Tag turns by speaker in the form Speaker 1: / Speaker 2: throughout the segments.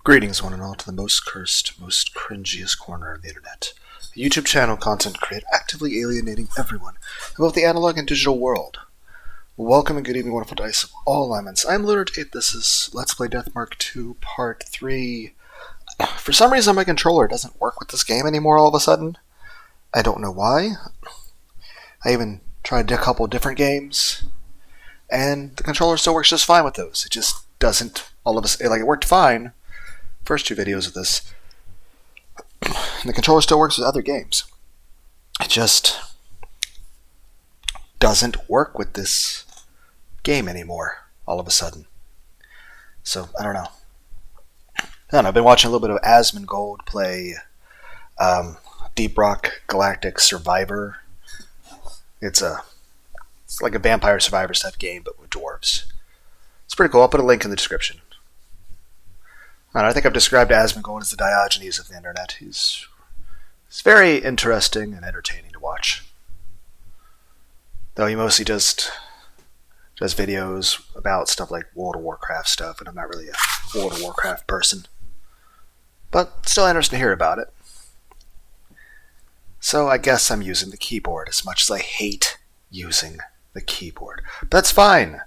Speaker 1: Greetings, one and all, to the most cursed, most cringiest corner of the internet. A YouTube channel content creator actively alienating everyone about the analog and digital world. Welcome and good evening, wonderful dice of all alignments. I'm Lunar. This is Let's Play Deathmark 2 Part 3. For some reason, my controller doesn't work with this game anymore all of a sudden. I don't know why. I even tried a couple different games, and the controller still works just fine with those. It just doesn't all of a sudden, like, it worked fine first two videos of this, and the controller still works with other games. It just doesn't work with this game anymore all of a sudden. So I don't know. I've been watching a little bit of Asmongold play Deep Rock Galactic Survivor. It's like a Vampire Survivor type game, but with dwarves. It's pretty cool. I'll put a link in the description. I think I've described Asmongold as the Diogenes of the internet. He's very interesting and entertaining to watch. Though he mostly just does videos about stuff like World of Warcraft stuff, and I'm not really a World of Warcraft person. But still interesting to hear about it. So I guess I'm using the keyboard as much as I hate using the keyboard. But that's fine.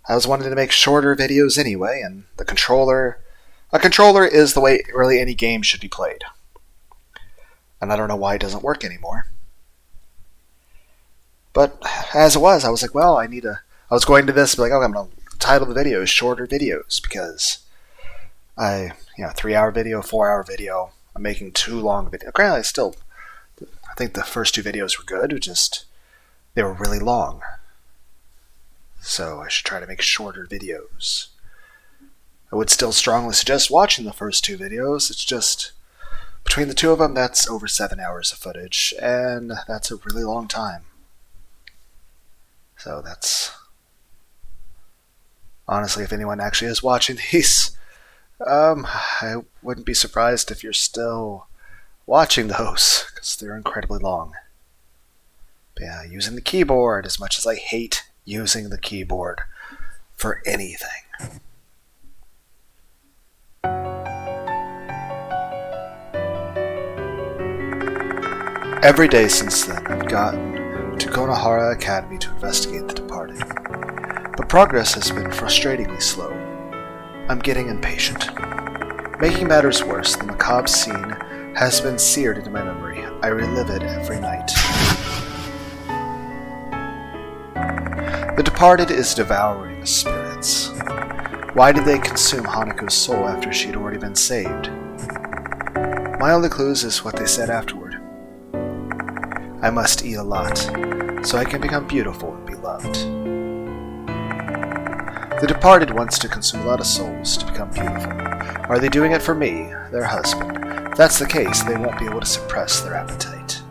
Speaker 1: I was wanting to make shorter videos anyway, and the controller... A controller is the way really any game should be played. And I don't know why it doesn't work anymore. But as it was, I was like, well, I was going to this and be like, oh, I'm going to title the video Shorter Videos, because 3-hour video, 4-hour video, I'm making too long video. Granted, I think the first two videos were good, they were really long. So I should try to make shorter videos. I would still strongly suggest watching the first two videos. It's just, between the two of them, that's over 7 hours of footage, and that's a really long time. So that's... Honestly, if anyone actually is watching these, I wouldn't be surprised if you're still watching those, because they're incredibly long. But yeah, using the keyboard, as much as I hate using the keyboard for anything. Every day since then, I've gotten to Konohara Academy to investigate the departed. But progress has been frustratingly slow. I'm getting impatient. Making matters worse, the macabre scene has been seared into my memory. I relive it every night. The departed is devouring the spirits. Why did they consume Hanako's soul after she had already been saved? My only clues is what they said afterward. I must eat a lot, so I can become beautiful and be loved. The departed wants to consume a lot of souls to become beautiful. Are they doing it for me, their husband? If that's the case, they won't be able to suppress their appetite.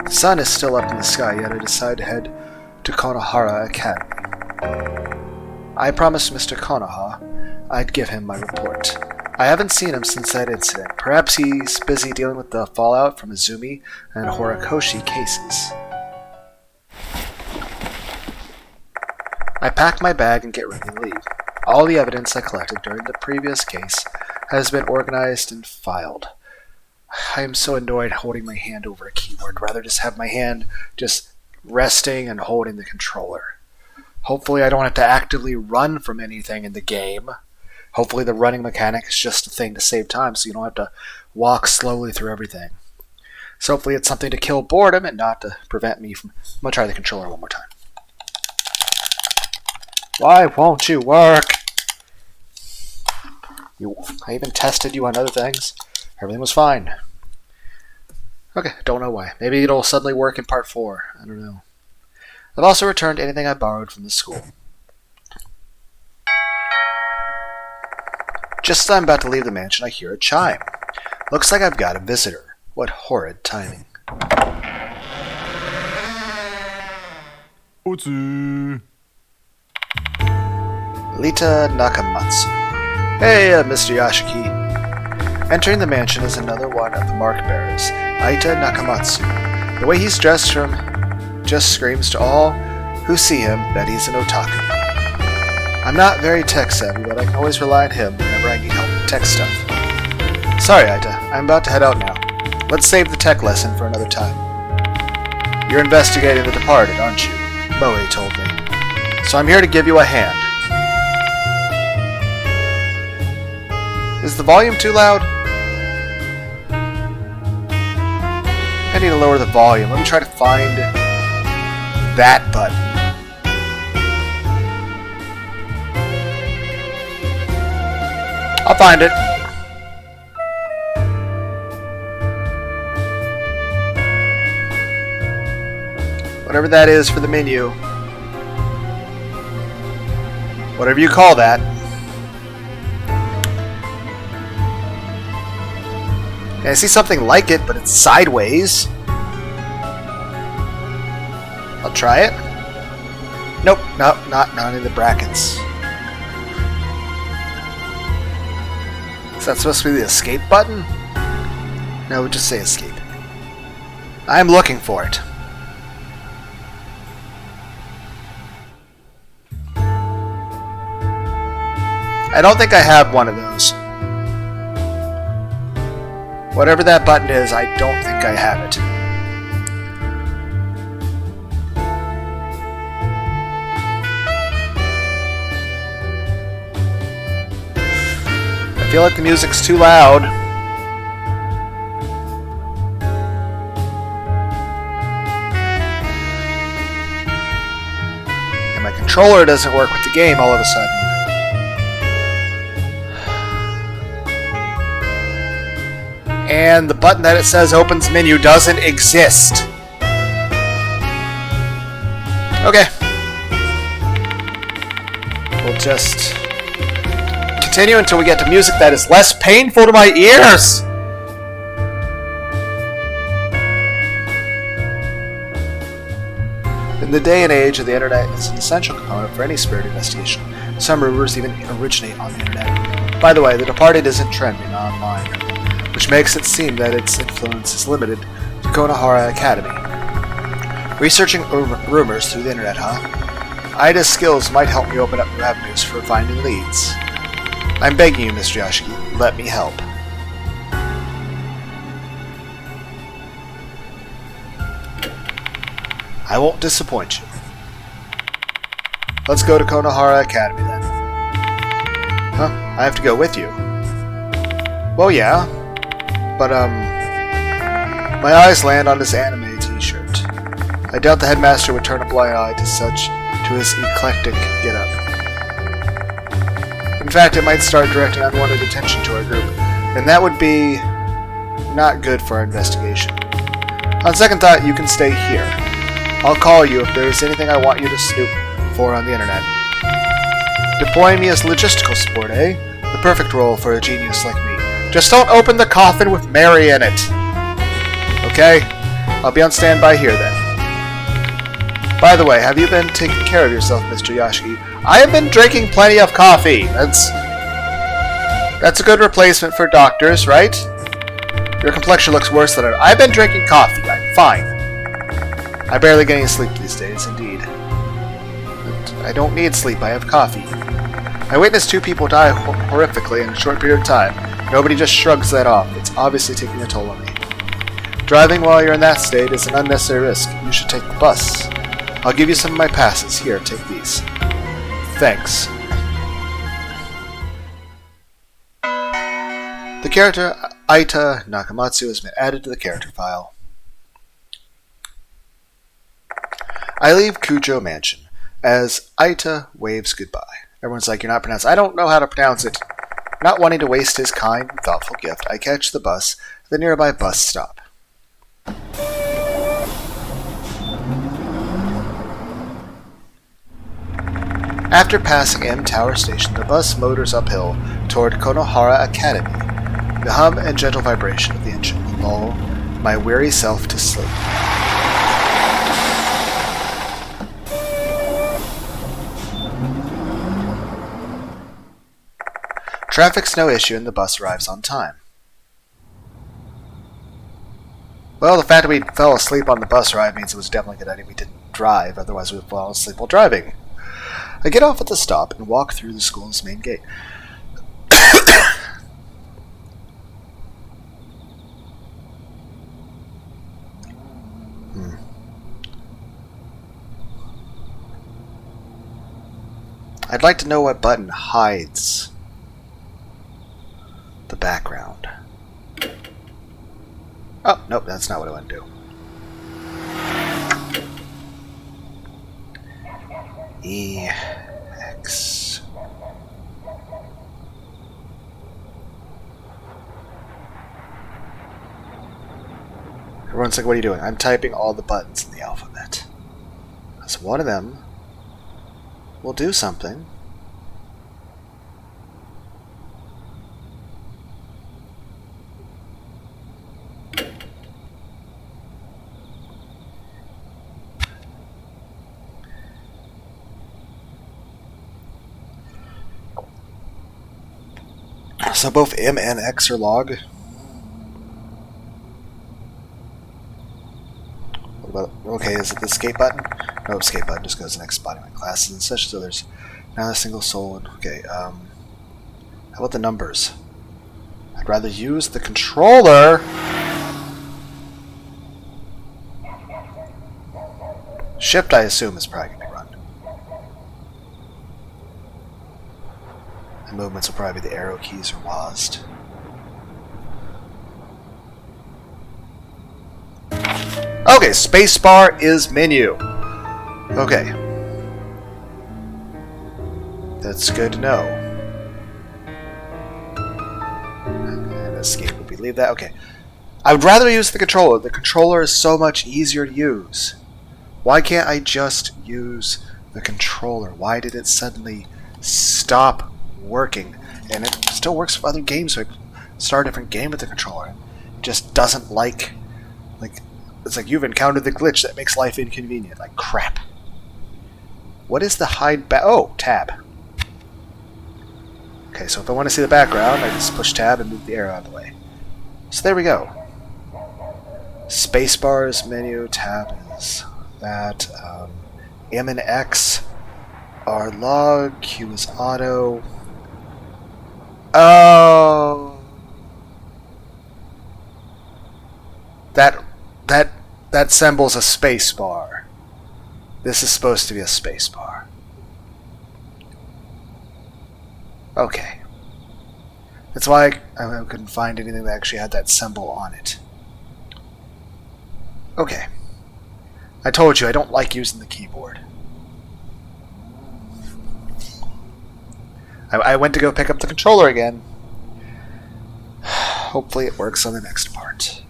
Speaker 1: The sun is still up in the sky, yet I decide to head to Konohara Academy. I promised Mr. Konoha I'd give him my report. I haven't seen him since that incident. Perhaps he's busy dealing with the fallout from Izumi and Horikoshi cases. I pack my bag and get ready to leave. All the evidence I collected during the previous case has been organized and filed. I am so annoyed holding my hand over a keyboard. Rather just have my hand just resting and holding the controller. Hopefully I don't have to actively run from anything in the game. Hopefully the running mechanic is just a thing to save time so you don't have to walk slowly through everything. So hopefully it's something to kill boredom and not to prevent me from... I'm going to try the controller one more time. Why won't you work? I even tested you on other things. Everything was fine. Okay, don't know why. Maybe it'll suddenly work in part 4. I don't know. I've also returned anything I borrowed from the school. Just as I'm about to leave the mansion, I hear a chime. Looks like I've got a visitor. What horrid timing. Lita Nakamatsu. Hey, Mr. Yashiki. Entering the mansion is another one of the mark bearers, Aita Nakamatsu. The way he's dressed just screams to all who see him that he's an otaku. I'm not very tech-savvy, but I can always rely on him whenever I need help with tech stuff. Sorry, Ita. I'm about to head out now. Let's save the tech lesson for another time. You're investigating the departed, aren't you? Bowie told me. So I'm here to give you a hand. Is the volume too loud? I need to lower the volume. Let me try to find that button. I'll find it. Whatever that is for the menu. Whatever you call that. I see something like it, but it's sideways. I'll try it. Nope, no, not in the brackets. Is that supposed to be the escape button? No, we'll just say escape. I'm looking for it. I don't think I have one of those. Whatever that button is, I don't think I have it. I feel like the music's too loud. And my controller doesn't work with the game all of a sudden. And the button that it says opens menu doesn't exist. Okay. We'll just continue until we get to music that is less painful to my ears. In the day and age of the internet, it's an essential component for any spirit investigation. Some rumors even originate on the internet. By the way, The Departed isn't trending online, which makes it seem that its influence is limited to Konohara Academy. Researching rumors through the internet, huh? Ida's skills might help me open up new avenues for finding leads. I'm begging you, Mr. Yashiki, let me help. I won't disappoint you. Let's go to Konohara Academy then. Huh? I have to go with you. Well, yeah. But, my eyes land on this anime t-shirt. I doubt the headmaster would turn a blind eye to his eclectic get-up. In fact, it might start directing unwanted attention to our group, and that would be not good for our investigation. On second thought, you can stay here. I'll call you if there is anything I want you to snoop for on the internet. Deploying me as logistical support, eh? The perfect role for a genius like me. Just don't open the coffin with Mary in it. Okay? I'll be on standby here then. By the way, have you been taking care of yourself, Mr. Yashiki? I have been drinking plenty of coffee. That's a good replacement for doctors, right? Your complexion looks worse than ever. I've been drinking coffee. I'm fine. I barely get any sleep these days, indeed. But I don't need sleep. I have coffee. I witnessed 2 people die horrifically in a short period of time. Nobody just shrugs that off. It's obviously taking a toll on me. Driving while you're in that state is an unnecessary risk. You should take the bus. I'll give you some of my passes. Here, take these. Thanks. The character Aita Nakamatsu has been added to the character file. I leave Kujo Mansion as Aita waves goodbye. Everyone's like, you're not pronouncing. I don't know how to pronounce it. Not wanting to waste his kind and thoughtful gift, I catch the bus at the nearby bus stop. After passing M Tower Station, the bus motors uphill toward Konohara Academy. The hum and gentle vibration of the engine lull my weary self to sleep. Traffic's no issue and the bus arrives on time. Well, the fact that we fell asleep on the bus ride means it was definitely a good idea we didn't drive, otherwise we would fall asleep while driving. I get off at the stop and walk through the school's main gate. I'd like to know what button hides the background. Oh, nope, that's not what I want to do. EX. Everyone's like, what are you doing? I'm typing all the buttons in the alphabet. So one of them will do something. So both M and X are log. What about, okay, is it the escape button? No, escape button just goes to next body, my classes and such. So there's now a single soul. Okay, how about the numbers? I'd rather use the controller. Shift, I assume, is probably going to be run. The movements will probably be the arrow keys or WASD. Okay, spacebar is menu. Okay. That's good to know. And escape would be leave that. Okay. I would rather use the controller. The controller is so much easier to use. Why can't I just use the controller? Why did it suddenly stop working? And it still works for other games, so I start a different game with the controller. It just doesn't like it's like you've encountered the glitch that makes life inconvenient. Like crap. What is the hide back? Oh, tab. Okay, so if I want to see the background, I just push tab and move the arrow out of the way. So there we go. Spacebar is menu, tab is that. M and X are log, Q is auto. Oh. That symbol's a space bar. This is supposed to be a space bar. Okay. That's why I couldn't find anything that actually had that symbol on it. Okay. I told you I don't like using the keyboard. I went to go pick up the controller again. Hopefully it works on the next part.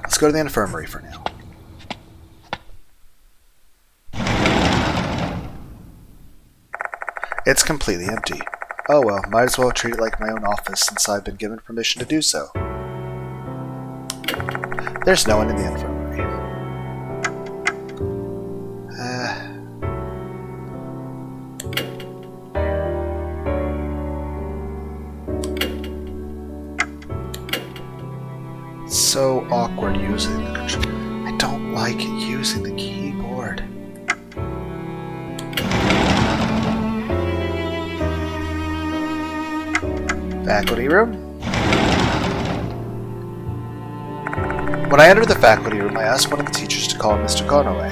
Speaker 1: Let's go to the infirmary for now. It's completely empty. Oh well, might as well treat it like my own office since I've been given permission to do so. There's no one in the infirmary. So awkward using the controller. I don't like using the keyboard. Faculty room. When I entered the faculty room, I asked one of the teachers to call Mr. Conaway.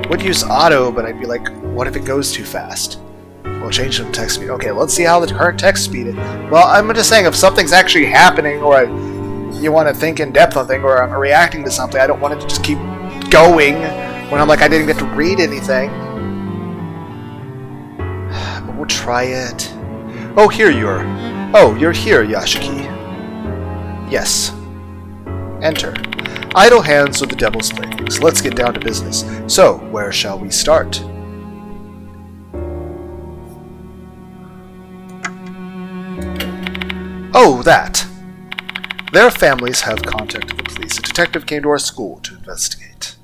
Speaker 1: Would use auto, but I'd be like, what if it goes too fast? We'll change the text speed. Okay, let's see how the current text speed is. Well, I'm just saying, if something's actually happening, or you want to think in depth on things, or I'm reacting to something, I don't want it to just keep going when I'm like, I didn't get to read anything. But we'll try it. Oh, here you are. Oh, you're here, Yashiki. Yes. Enter. Idle hands are the devil's playthings. Let's get down to business. So, where shall we start? Oh, that. Their families have contacted the police. A detective came to our school to investigate.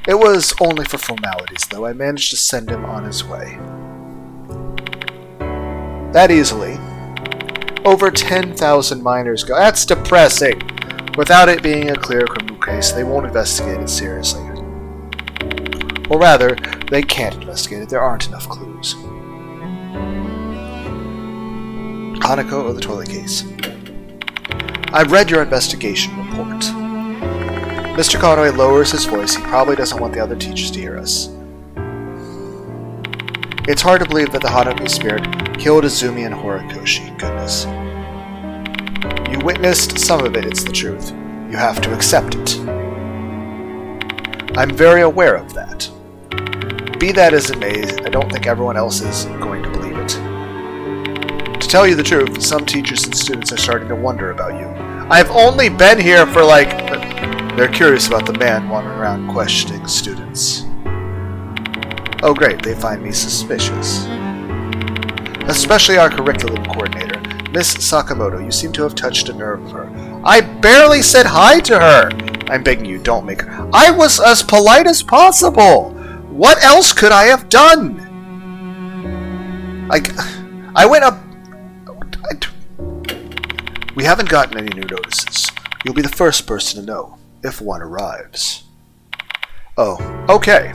Speaker 1: It was only for formalities, though. I managed to send him on his way. That easily. Over 10,000 miners go. That's depressing. Without it being a clear criminal case, they won't investigate it seriously. Or rather, they can't investigate it. There aren't enough clues. Hanako of the toilet case. I've read your investigation report. Mr. Conway lowers his voice. He probably doesn't want the other teachers to hear us. It's hard to believe that the Hanami spirit killed Izumi and Horikoshi. Goodness. You witnessed some of it, it's the truth. You have to accept it. I'm very aware of that. Be that as it may, I don't think everyone else is going to believe it. To tell you the truth, some teachers and students are starting to wonder about you. I've only been here for They're curious about the man wandering around questioning students. Oh great, they find me suspicious. Especially our curriculum coordinator, Miss Sakamoto. You seem to have touched a nerve of her. I barely said hi to her! I'm begging you, don't make her. I was as polite as possible! What else could I have done? I went up... We haven't gotten any new notices. You'll be the first person to know, if one arrives. Oh, okay.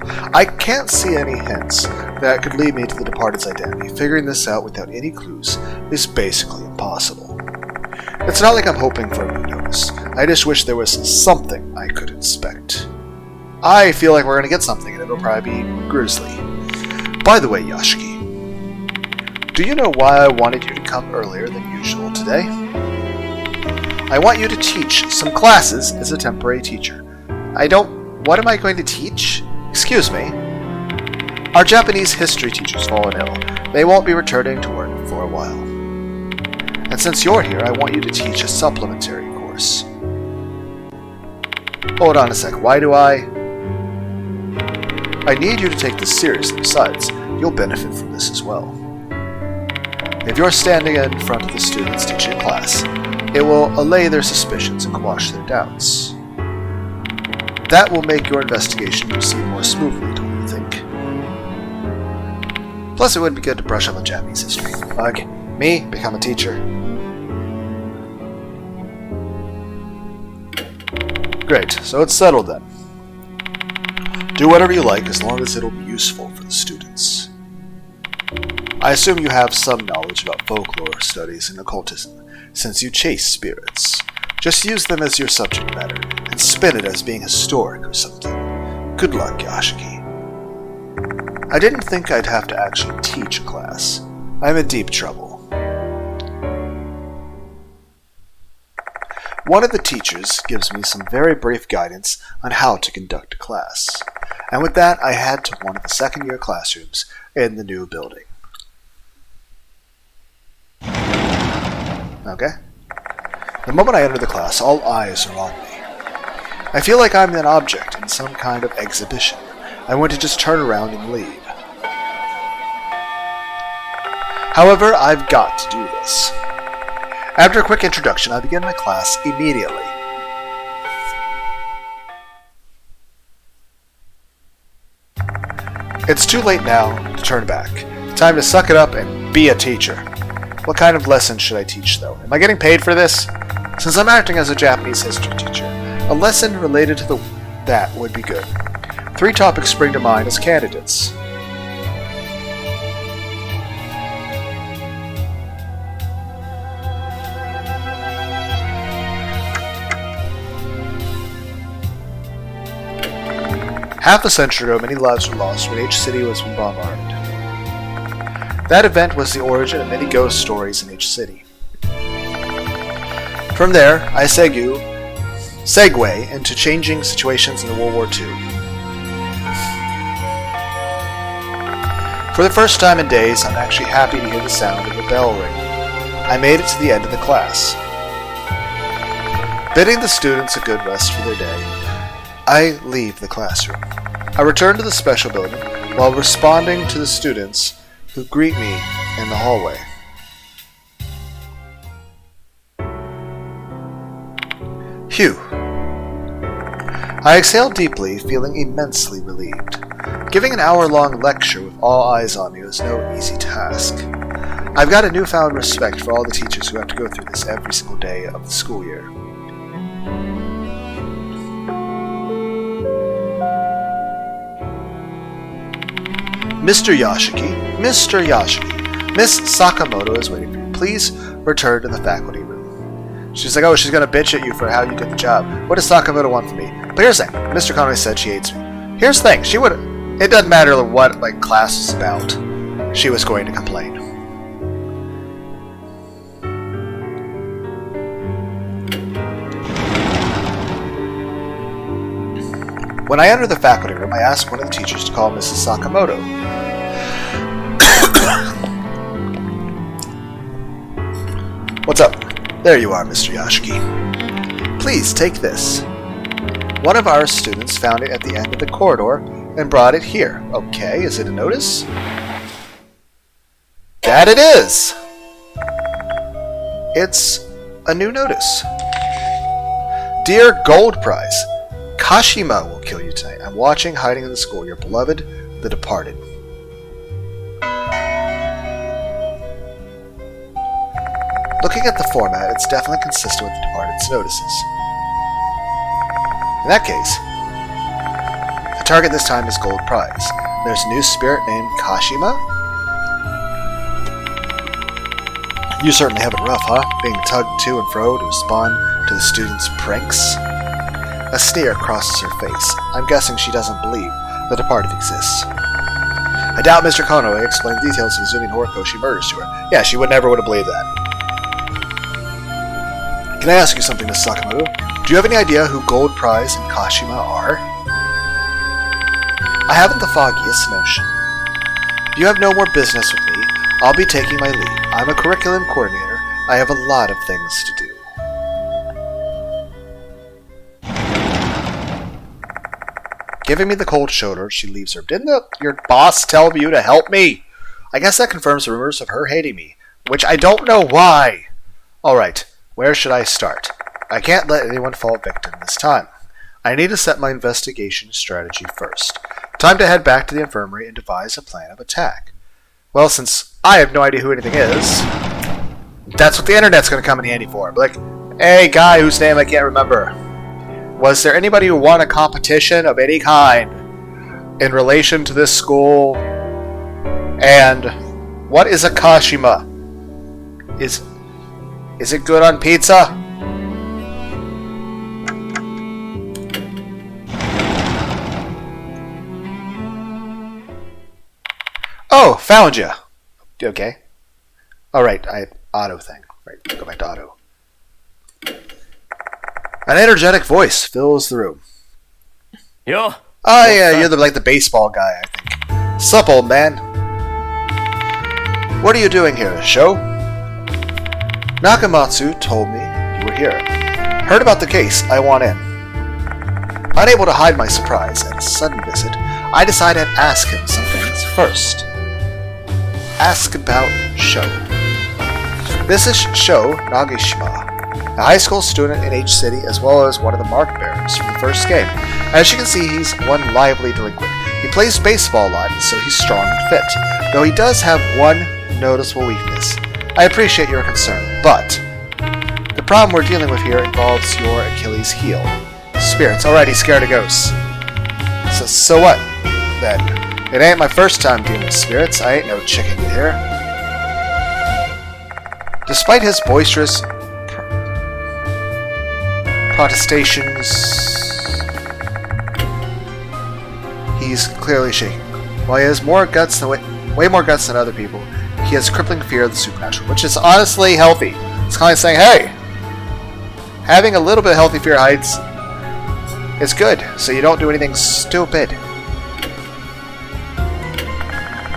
Speaker 1: I can't see any hints that could lead me to the departed's identity. Figuring this out without any clues is basically impossible. It's not like I'm hoping for a new notice. I just wish there was something I could inspect. I feel like we're going to get something, and it'll probably be grisly. By the way, Yashiki, do you know why I wanted you to come earlier than usual today? I want you to teach some classes as a temporary teacher. What am I going to teach? Excuse me. Our Japanese history teacher's fallen ill. They won't be returning to work for a while. And since you're here, I want you to teach a supplementary course. Hold on a sec. Why do I need you to take this seriously. Besides, you'll benefit from this as well. If you're standing in front of the students teaching a class, it will allay their suspicions and quash their doubts. That will make your investigation proceed more smoothly, don't you think? Plus, it would be good to brush up on Japanese history. Like, me, become a teacher. Great, so it's settled then. Do whatever you like as long as it'll be useful for the students. I assume you have some knowledge about folklore studies and occultism, since you chase spirits. Just use them as your subject matter, and spin it as being historic or something. Good luck, Yashiki. I didn't think I'd have to actually teach a class. I'm in deep trouble. One of the teachers gives me some very brief guidance on how to conduct a class. And with that, I head to one of the second-year classrooms in the new building. Okay. The moment I enter the class, all eyes are on me. I feel like I'm an object in some kind of exhibition. I want to just turn around and leave. However, I've got to do this. After a quick introduction, I begin my class immediately. It's too late now to turn back. Time to suck it up and be a teacher. What kind of lesson should I teach, though? Am I getting paid for this? Since I'm acting as a Japanese history teacher, a lesson related to that would be good. 3 topics spring to mind as candidates. Half a century ago, many lives were lost when H City was bombarded. That event was the origin of many ghost stories in H City. From there, I segue into changing situations in the World War II. For the first time in days, I'm actually happy to hear the sound of a bell ring. I made it to the end of the class. Bidding the students a good rest for their day, I leave the classroom. I return to the special building while responding to the students who greet me in the hallway. Phew. I exhale deeply, feeling immensely relieved. Giving an hour-long lecture with all eyes on me was no easy task. I've got a newfound respect for all the teachers who have to go through this every single day of the school year. Mr. Yashiki, Mr. Yashiki, Miss Sakamoto is waiting for you. Please return to the faculty room. She's like, oh, she's gonna bitch at you for how you did the job. What does Sakamoto want from me? But here's the thing. Mr. Konoe said she hates me. Here's the thing. She would. It doesn't matter what class is about. She was going to complain. When I enter the faculty room, I ask one of the teachers to call Mrs. Sakamoto. What's up? There you are, Mr. Yashiki. Please take this. One of our students found it at the end of the corridor and brought it here. Okay, is it a notice? That it is! It's a new notice. Dear Gold Prize, Kashima will kill you tonight. I'm watching, hiding in the school. Your beloved, the departed. Looking at the format, it's definitely consistent with the departed's notices. In that case, the target this time is Gold Prize. There's a new spirit named Kashima. You certainly have it rough, huh? Being tugged to and fro to respond to the students' pranks. A sneer crosses her face. I'm guessing she doesn't believe the departed exists. I doubt Mr. Konoe explained the details of the Zumi Horikoshi murders to her. Yeah, she never would have believed that. Can I ask you something, Miss Sakamoto? Do you have any idea who Gold Prize and Kashima are? I haven't the foggiest notion. If you have no more business with me, I'll be taking my leave. I'm a curriculum coordinator. I have a lot of things to do. Giving me the cold shoulder, she leaves her. Didn't your boss tell you to help me? I guess that confirms the rumors of her hating me, which I don't know why. Alright, where should I start? I can't let anyone fall victim this time. I need to set my investigation strategy first. Time to head back to the infirmary and devise a plan of attack. Well, since I have no idea who anything is, that's what the internet's going to come in handy for. Like, hey, guy whose name I can't remember. Was there anybody who won a competition of any kind in relation to this school? And what is a Kashima? Is it good on pizza? Oh, found you. Okay. Alright, auto thing. Right, go back to auto. An energetic voice fills the room.
Speaker 2: Yo.
Speaker 1: Oh yeah, you're the baseball guy, I think. Sup, old man? What are you doing here, a show? Nakamatsu told me you were here. Heard about the case, I want in. Unable to hide my surprise at a sudden visit, I decided to ask him some things first. Ask about Sho. This is Sho Nagishima, a high school student in H City as well as one of the mark bearers from the first game. As you can see, he's one lively delinquent. He plays baseball a lot, so he's strong and fit, though he does have one noticeable weakness. I appreciate your concern, but the problem we're dealing with here involves your Achilles heel. Spirits. Alright, he's scared of ghosts. So what, then? It ain't my first time dealing with spirits. I ain't no chicken here. Despite his boisterous protestations, he's clearly shaking. While he has more guts than way more guts than other people, he has crippling fear of the supernatural, which is honestly healthy. It's kind of saying, hey, having a little bit of healthy fear heights is good, so you don't do anything stupid.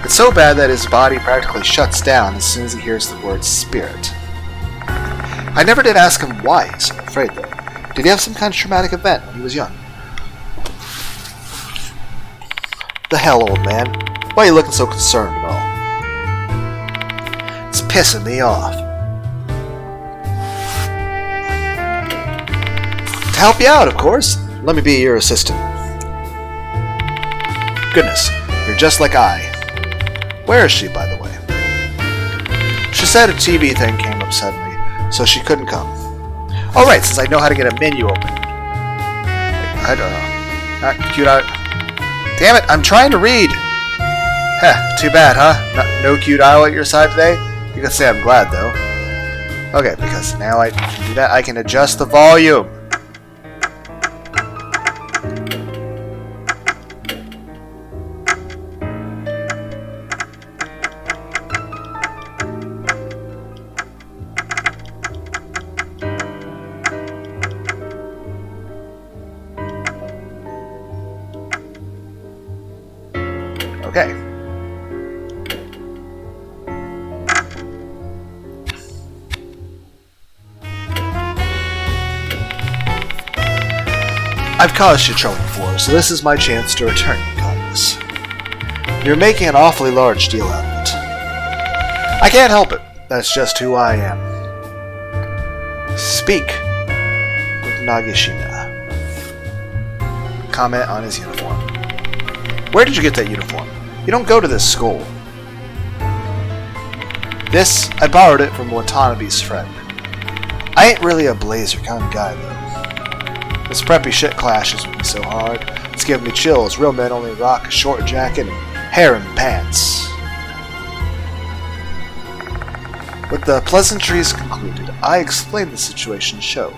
Speaker 1: It's so bad that his body practically shuts down as soon as he hears the word spirit. I never did ask him why he's so afraid, though. Did he have some kind of traumatic event when he was young? The hell, old man? Why are you looking so concerned and all? It's pissing me off. To help you out, of course. Let me be your assistant. Goodness, you're just like I. Where is she, by the way? She said a TV thing came up suddenly, so she couldn't come. Alright, since I know how to get a menu open. I don't know. Not cute eye. Damn it, I'm trying to read! Heh, too bad, huh? No cute owl at your side today? You can say I'm glad, though. Okay, because now I can do that, I can adjust the volume. Okay. I've caused you trouble before, so this is my chance to return your kindness. You're making an awfully large deal out of it. I can't help it. That's just who I am. Speak with Nagashima. Comment on his uniform. Where did you get that uniform? You don't go to this school. This, I borrowed it from Watanabe's friend. I ain't really a blazer kind of guy, though. This preppy shit clashes with me so hard, it's giving me chills. Real men only rock a short jacket and harem pants. With the pleasantries concluded, I explained the situation to Sho.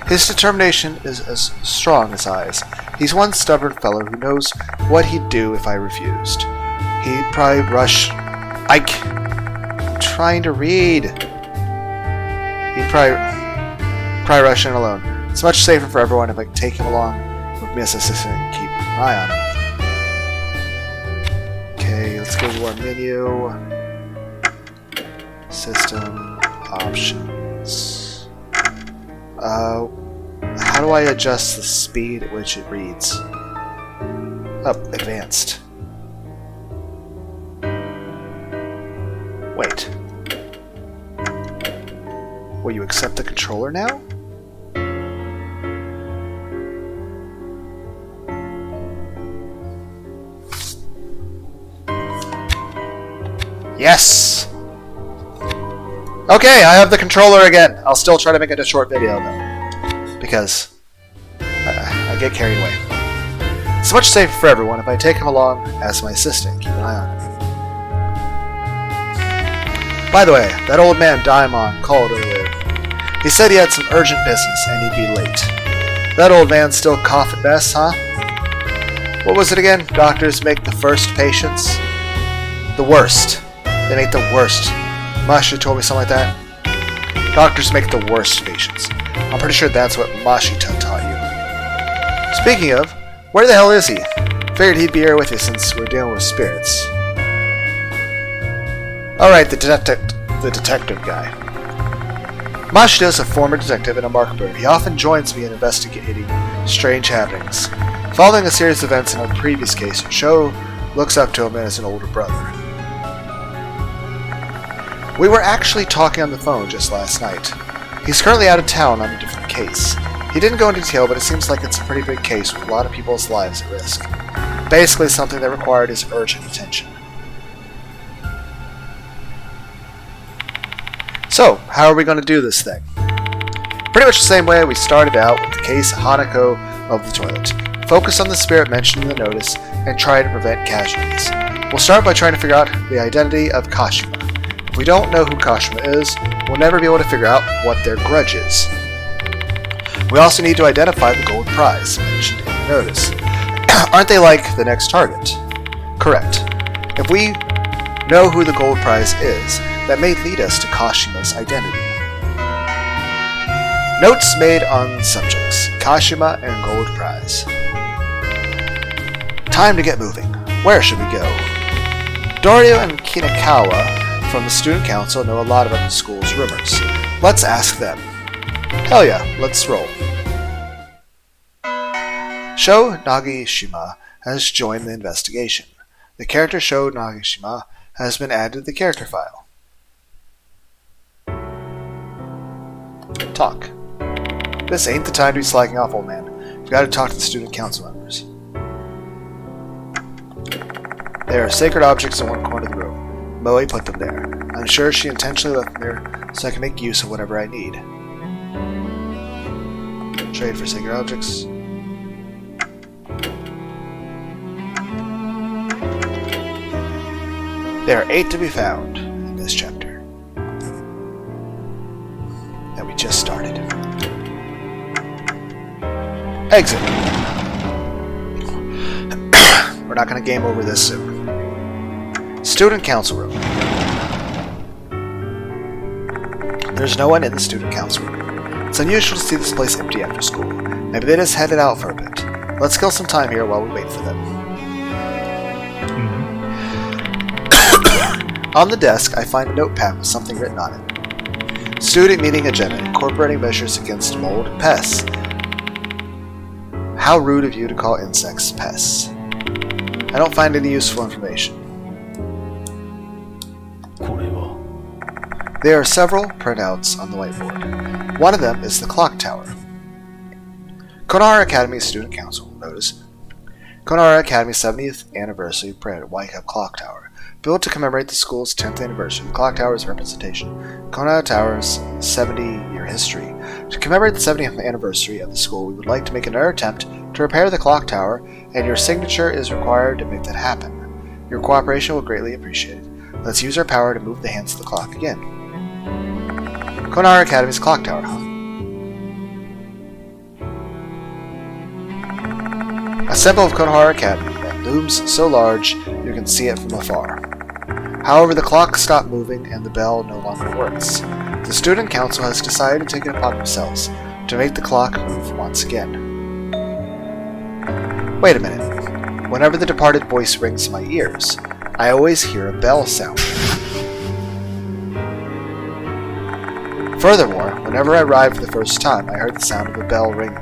Speaker 1: His determination is as strong as I's. He's one stubborn fellow who knows what he'd do if I refused. He'd probably rush... I'm trying to read. He'd probably rush in alone. It's much safer for everyone if I take him along with me as assistant and keep an eye on him. Okay, let's go to our menu. System options. How do I adjust the speed at which it reads? Oh, advanced. Wait. Will you accept the controller now? Yes! Okay, I have the controller again. I'll still try to make it a short video, though. Because I get carried away. It's much safer for everyone if I take him along as my assistant. Keep an eye on him. By the way, that old man Daimon called earlier. He said he had some urgent business and he'd be late. That old man still cough at best, huh? What was it again? Doctors make the first patients? The worst. They make the worst. Mashi told me something like that. Doctors make the worst patients. I'm pretty sure that's what Mashita taught you. Speaking of, where the hell is he? Figured he'd be here with you since we're dealing with spirits. Alright, the detective guy. Mashita's a former detective and a marker bird. He often joins me in investigating strange happenings. Following a series of events in our previous case, Sho looks up to him as an older brother. We were actually talking on the phone just last night. He's currently out of town on a different case. He didn't go into detail, but it seems like it's a pretty big case with a lot of people's lives at risk. Basically something that required his urgent attention. So, how are we going to do this thing? Pretty much the same way we started out with the case Hanako of the toilet. Focus on the spirit mentioned in the notice and try to prevent casualties. We'll start by trying to figure out the identity of Kashima. If we don't know who Kashima is, we'll never be able to figure out what their grudge is. We also need to identify the gold prize mentioned in the notice. Aren't they like the next target? Correct. If we know who the gold prize is, that may lead us to Kashima's identity. Notes made on subjects, Kashima and gold prize. Time to get moving. Where should we go? Dorio and Kinakawa from the student council know a lot about the school's rumors. Let's ask them. Hell yeah, let's roll. Sho Nagashima has joined the investigation. The character Sho Nagashima has been added to the character file. Talk. This ain't the time to be slacking off, old man. You've got to talk to the student council members. There are sacred objects in one corner of the room. Moe put them there. I'm sure she intentionally left them there so I can make use of whatever I need. Trade for sacred objects. There are 8 to be found in this chapter. And we just started. Exit. We're not going to game over this soon. Student council room. There's no one in the student council room. It's unusual to see this place empty after school. Maybe they just headed out for a bit. Let's kill some time here while we wait for them. On the desk, I find a notepad with something written on it. Student meeting agenda incorporating measures against mold and pests. How rude of you to call insects pests. I don't find any useful information. There are several printouts on the whiteboard. One of them is the clock tower. Konohara Academy Student Council notice. Konohara Academy's 70th anniversary printed White Cup Clock Tower. Built to commemorate the school's 10th anniversary, the clock tower is a representation. Konohara Tower's 70-year history. To commemorate the 70th anniversary of the school, we would like to make another attempt to repair the clock tower, and your signature is required to make that happen. Your cooperation will greatly appreciated. Let's use our power to move the hands of the clock again. Konohara Academy's clock tower, huh? A symbol of Konohara Academy that looms so large you can see it from afar. However, the clock stopped moving and the bell no longer works. The student council has decided to take it upon themselves to make the clock move once again. Wait a minute. Whenever the departed voice rings in my ears, I always hear a bell sound. Furthermore, whenever I arrived for the first time, I heard the sound of a bell ringing.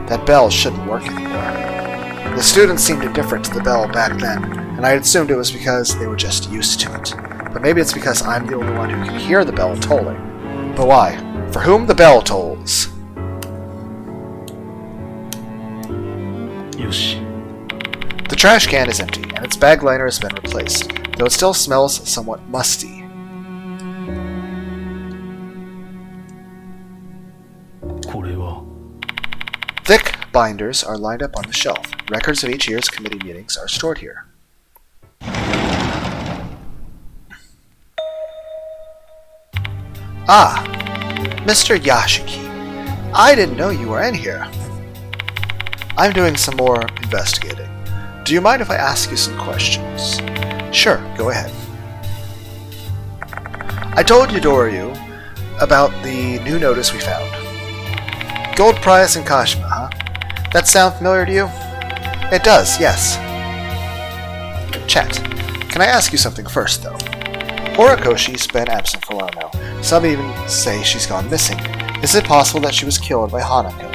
Speaker 1: That bell shouldn't work anymore. The students seemed indifferent to the bell back then, and I had assumed it was because they were just used to it. But maybe it's because I'm the only one who can hear the bell tolling. But why? For whom the bell tolls?
Speaker 2: Yoshi.
Speaker 1: The trash can is empty, and its bag liner has been replaced, though it still smells somewhat musty. Thick binders are lined up on the shelf. Records of each year's committee meetings are stored here. Ah, Mr. Yashiki. I didn't know you were in here. I'm doing some more investigating. Do you mind if I ask you some questions? Sure, go ahead. I told Midoriya about the new notice we found. Gold prize in Kashima, huh? That sound familiar to you? It does, yes. Chat. Can I ask you something first, though? Horikoshi's been absent for a while now. Some even say she's gone missing. Is it possible that she was killed by Hanako?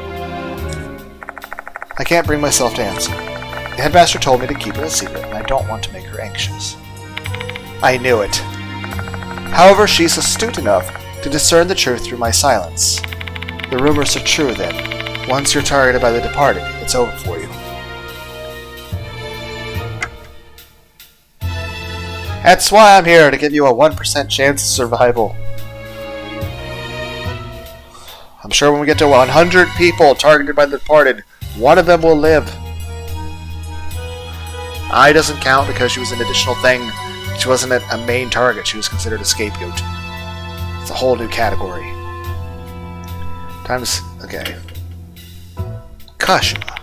Speaker 1: I can't bring myself to answer. The headmaster told me to keep it a secret, and I don't want to make her anxious. I knew it. However, she's astute enough to discern the truth through my silence. The rumors are true, then. Once you're targeted by the departed, it's over for you. That's why I'm here, to give you a 1% chance of survival. I'm sure when we get to 100 people targeted by the departed, one of them will live. I doesn't count because she was an additional thing. She wasn't a main target, she was considered a scapegoat. It's a whole new category. Okay. Kashima.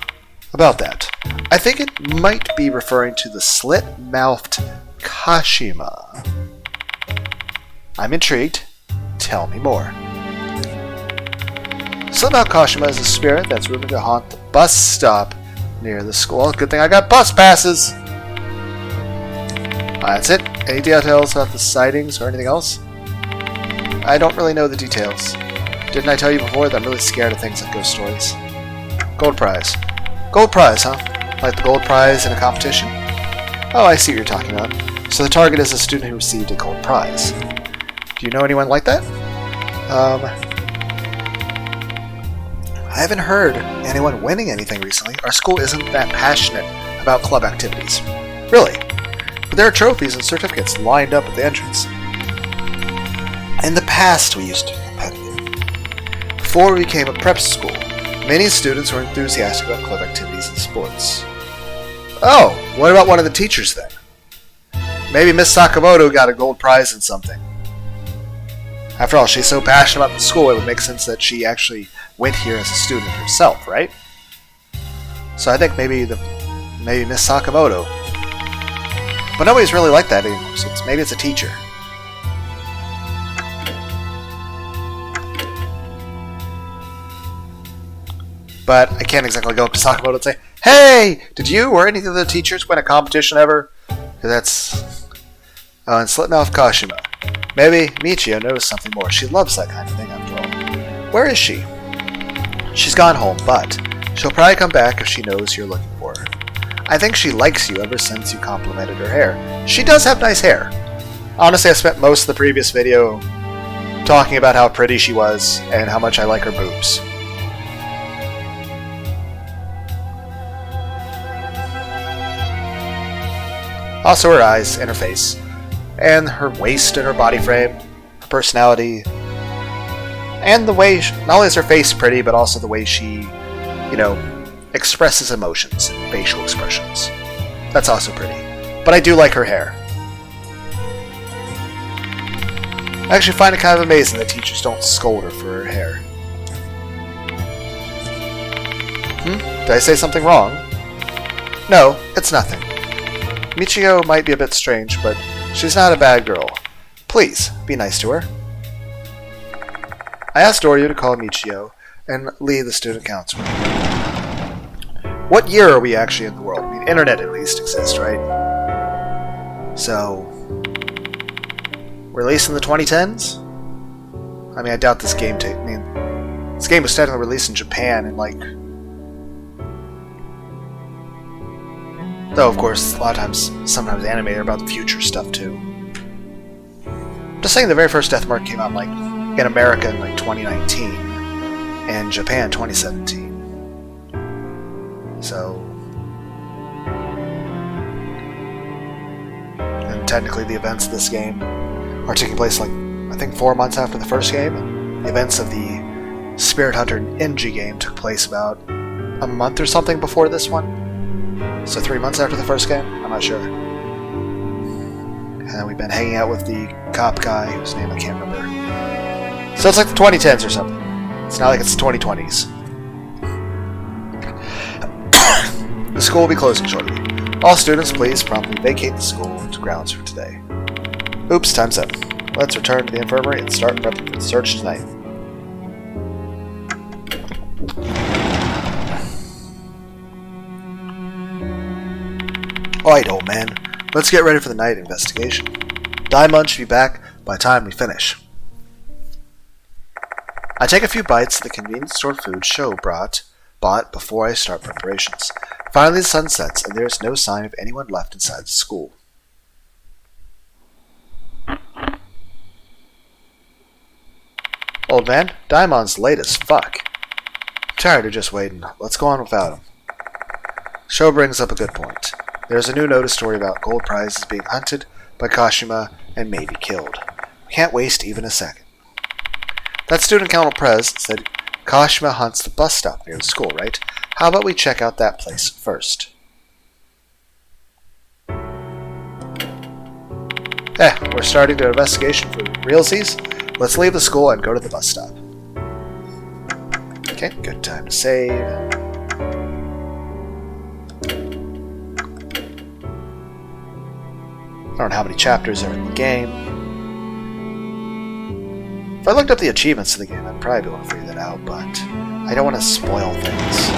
Speaker 1: About that. I think it might be referring to the slit-mouthed Kashima. I'm intrigued. Tell me more. Slit-mouthed Kashima is a spirit that's rumored to haunt the bus stop near the school. Good thing I got bus passes! That's it. Any details about the sightings or anything else? I don't really know the details. Didn't I tell you before that I'm really scared of things like ghost stories? Gold prize. Gold prize, huh? Like the gold prize in a competition? Oh, I see what you're talking about. So the target is a student who received a gold prize. Do you know anyone like that? I haven't heard anyone winning anything recently. Our school isn't that passionate about club activities. Really? But there are trophies and certificates lined up at the entrance. In the past, we used to be competitive. Before we became a prep school. Many students were enthusiastic about club activities and sports. Oh, what about one of the teachers then? Maybe Miss Sakamoto got a gold prize in something. After all, she's so passionate about the school, it would make sense that she actually went here as a student herself, right? So I think maybe Miss Sakamoto. But nobody's really like that anymore, so maybe it's a teacher. But I can't exactly go up to Sakamoto and say, "Hey, did you or any of the teachers win a competition ever?" Because that's... Oh, and Slipmouth Kashima. Maybe Michio knows something more. She loves that kind of thing, after all. Where is she? She's gone home, but she'll probably come back if she knows you're looking for her. I think she likes you ever since you complimented her hair. She does have nice hair. Honestly, I spent most of the previous video talking about how pretty she was and how much I like her boobs. Also her eyes and her face, and her waist and her body frame, her personality, and the way, not only is her face pretty, but also the way she, expresses emotions and facial expressions. That's also pretty. But I do like her hair. I actually find it kind of amazing that teachers don't scold her for her hair. Did I say something wrong? No, it's nothing. Michio might be a bit strange, but she's not a bad girl. Please, be nice to her. I asked Doryu to call Michio and Lee the student counselor. What year are we actually in the world? I mean, internet at least exists, right? So, released in the 2010s? I mean, I doubt this game this game was technically released in Japan in though, of course, a lot of times, sometimes anime are about the future stuff, too. I'm just saying the very first deathmark came out, in America in, 2019, and Japan 2017. So... And technically the events of this game are taking place, I think 4 months after the first game, and the events of the Spirithunter and NG game took place about a month or something before this one. So 3 months after the first game? I'm not sure. And we've been hanging out with the cop guy, whose name I can't remember. So it's like the 2010s or something. It's not like it's the 2020s. The school will be closing shortly. All students, please promptly vacate the school grounds for today. Oops, time's up. Let's return to the infirmary and start prepping for the search tonight. Alright, old man. Let's get ready for the night investigation. Daimon should be back by the time we finish. I take a few bites of the convenience store food Sho bought before I start preparations. Finally the sun sets, and there is no sign of anyone left inside the school. Old man, Daimon's late as fuck. I'm tired of just waiting. Let's go on without him. Sho brings up a good point. There's a new notice story about gold prizes being hunted by Kashima and maybe killed. We can't waste even a second. That student council prez said Kashima hunts the bus stop near the school, right? How about we check out that place first? We're starting the investigation for realsies. Let's leave the school and go to the bus stop. Okay, good time to save. I don't know how many chapters are in the game. If I looked up the achievements of the game, I'd probably be able to figure that out, but I don't want to spoil things.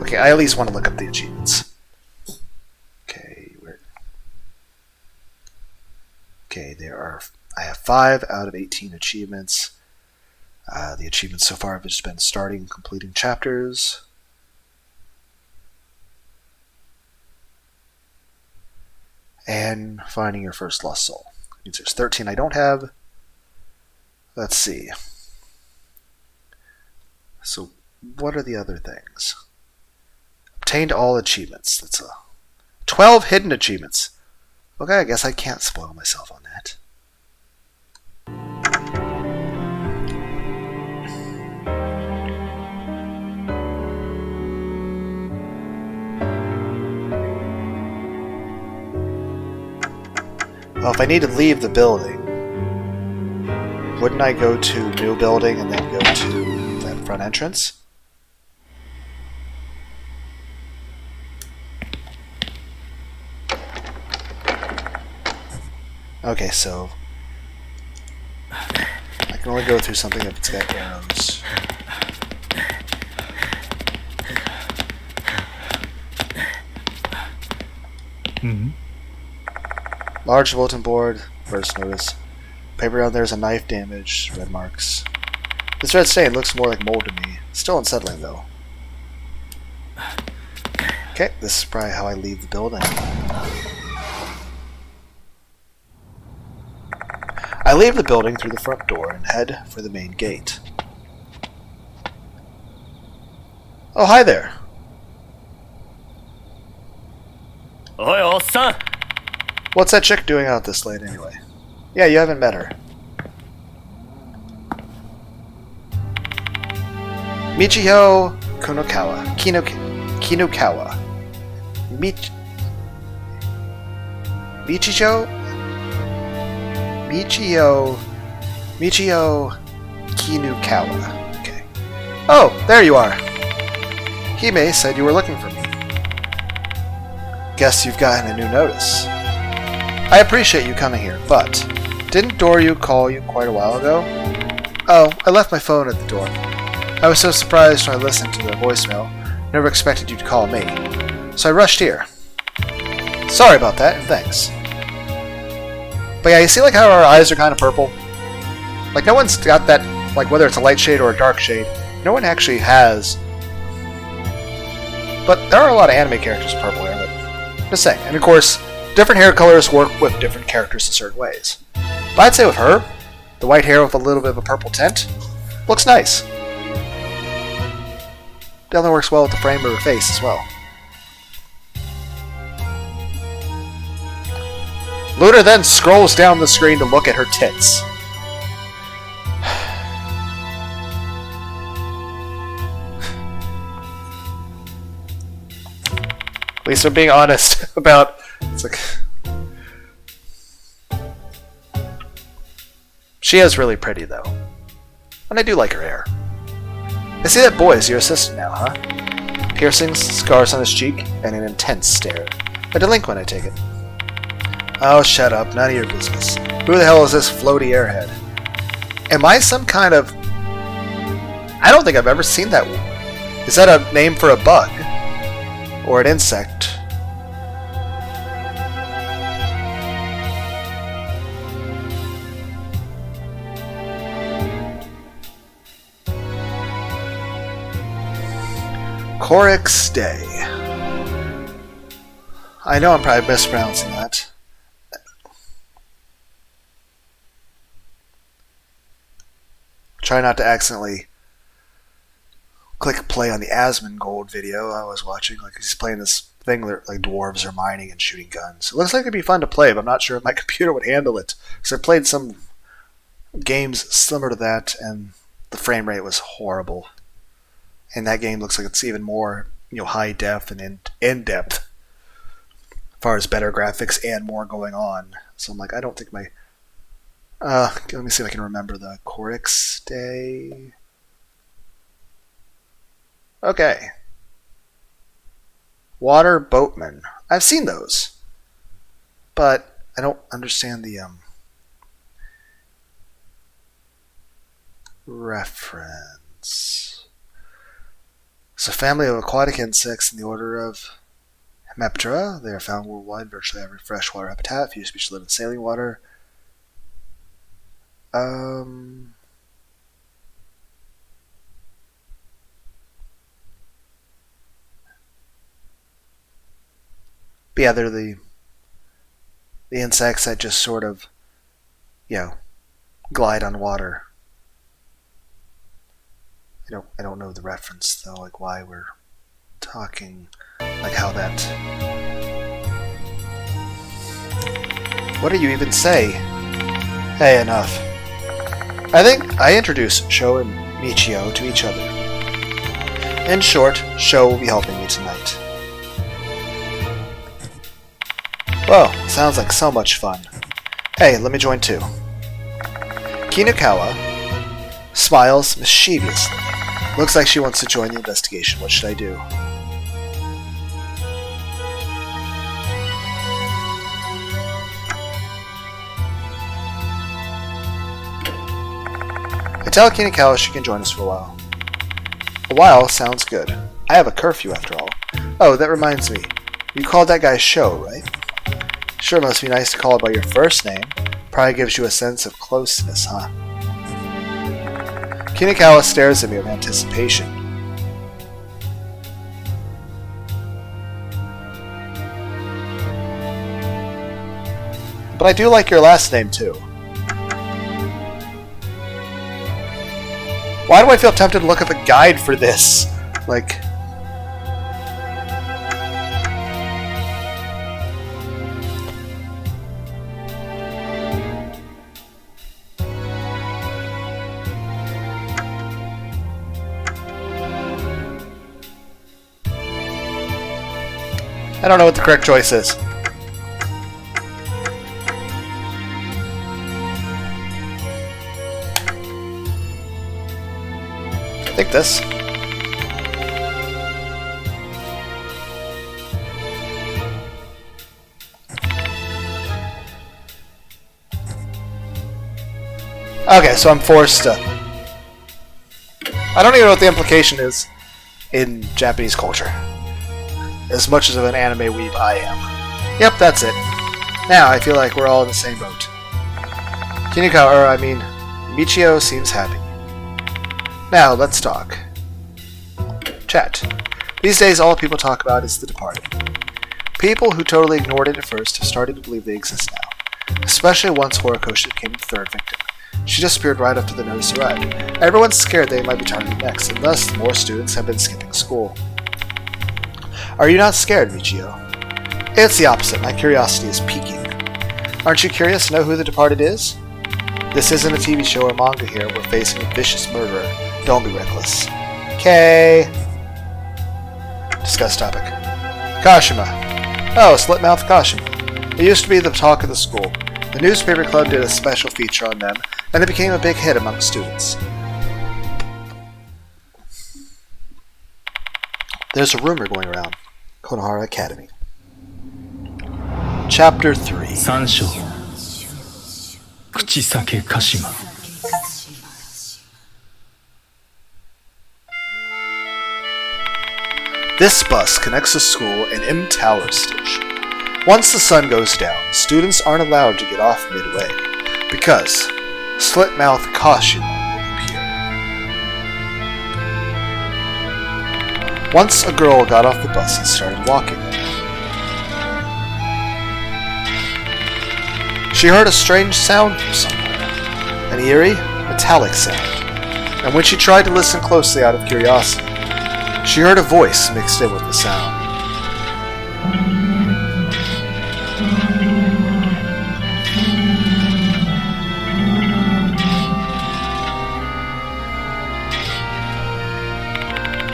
Speaker 1: Okay, I at least want to look up the achievements. Okay, I have 5 out of 18 achievements. The achievements so far have just been starting and completing chapters. And finding your first lost soul. That means there's 13 I don't have. Let's see. So, what are the other things? Obtained all achievements. That's 12 hidden achievements. Okay, I guess I can't spoil myself on that. Well, if I need to leave the building, wouldn't I go to new building and then go to that front entrance? Okay, so I can only go through something if it's got arrows. Large bulletin board, first notice. Paper down there is a knife damage, red marks. This red stain looks more like mold to me. Still unsettling though. Okay, this is probably how I leave the building. I leave the building through the front door and head for the main gate. Oh, hi there.
Speaker 2: Oi, old-san!
Speaker 1: What's that chick doing out this late anyway? Yeah, you haven't met her. Michio Kunokawa. Kinukawa. Michio Kinukawa. Okay. Oh, there you are. Hime said you were looking for me. Guess you've gotten a new notice. I appreciate you coming here, but didn't Doryu call you quite a while ago? Oh, I left my phone at the door. I was so surprised when I listened to the voicemail. Never expected you to call me. So I rushed here. Sorry about that, and thanks. But yeah, you see like how our eyes are kind of purple? Like no one's got that, like whether it's a light shade or a dark shade, no one actually has. But there are a lot of anime characters with purple hair, but just saying. And of course, different hair colors work with different characters in certain ways. But I'd say with her, the white hair with a little bit of a purple tint, looks nice. Definitely works well with the frame of her face as well. Lunar then scrolls down the screen to look at her tits. At least I'm being honest about... It's like... She is really pretty, though. And I do like her hair. I see that boy is your assistant now, huh? Piercings, scars on his cheek, and an intense stare. A delinquent, I take it. Oh, shut up. None of your business. Who the hell is this floaty airhead? Am I some kind of... I don't think I've ever seen that. Is that a name for a bug? Or an insect? Corix Day. I know I'm probably mispronouncing that. Try not to accidentally click play on the Asmongold video I was watching. Like he's playing this thing where like dwarves are mining and shooting guns. It looks like it'd be fun to play, but I'm not sure if my computer would handle it. So I played some games similar to that, and the frame rate was horrible. And that game looks like it's even more, high def and in depth, as far as better graphics and more going on. So I'm like, I don't think my. Let me see if I can remember the Corix Day. Okay. Water Boatman. I've seen those, but I don't understand the reference. It's a family of aquatic insects in the order of Hemiptera. They are found worldwide, virtually every freshwater habitat. Few species live in saline water. But yeah, they're the insects that just sort of, glide on water. I don't know the reference though, like why we're talking, like how that. What do you even say? Hey, enough. I think I introduced Sho and Michio to each other. In short, Sho will be helping me tonight. Well, sounds like so much fun. Hey, let me join too. Kinakawa smiles mischievously. Looks like she wants to join the investigation. What should I do? I tell Kinakawa she can join us for a while. A while sounds good. I have a curfew after all. Oh, that reminds me. You called that guy Sho, right? Sure must be nice to call it by your first name. Probably gives you a sense of closeness, huh? Kinakawa stares at me with anticipation. But I do like your last name, too. Why do I feel tempted to look at the guide for this? Like... I don't know what the correct choice is. I think this. Okay, so I'm forced to... I don't even know what the implication is in Japanese culture. As much as of an anime weeb I am. Yep, that's it. Now I feel like we're all in the same boat. Michio seems happy. Now, let's talk. Chat. These days all people talk about is The Departed. People who totally ignored it at first have started to believe they exist now. Especially once Horikoshi became the third victim. She disappeared right after the notice arrived. Everyone's scared they might be targeted next, and thus more students have been skipping school. Are you not scared, Michio? It's the opposite. My curiosity is piquing. Aren't you curious to know who the Departed is? This isn't a TV show or manga here. We're facing a vicious murderer. Don't be reckless. Okay. Discuss topic. Kashima. Oh, Slitmouth Kashima. It used to be the talk of the school. The newspaper club did a special feature on them, and it became a big hit among students. There's a rumor going around. Konohara Academy. Chapter 3.
Speaker 3: Sansho. Kuchisake Kashima.
Speaker 1: This bus connects the school and M Tower Station. Once the sun goes down, students aren't allowed to get off midway, because Slitmouth Kashima will appear. Once a girl got off the bus and started walking. She heard a strange sound from somewhere, an eerie, metallic sound, and when she tried to listen closely out of curiosity, she heard a voice mixed in with the sound.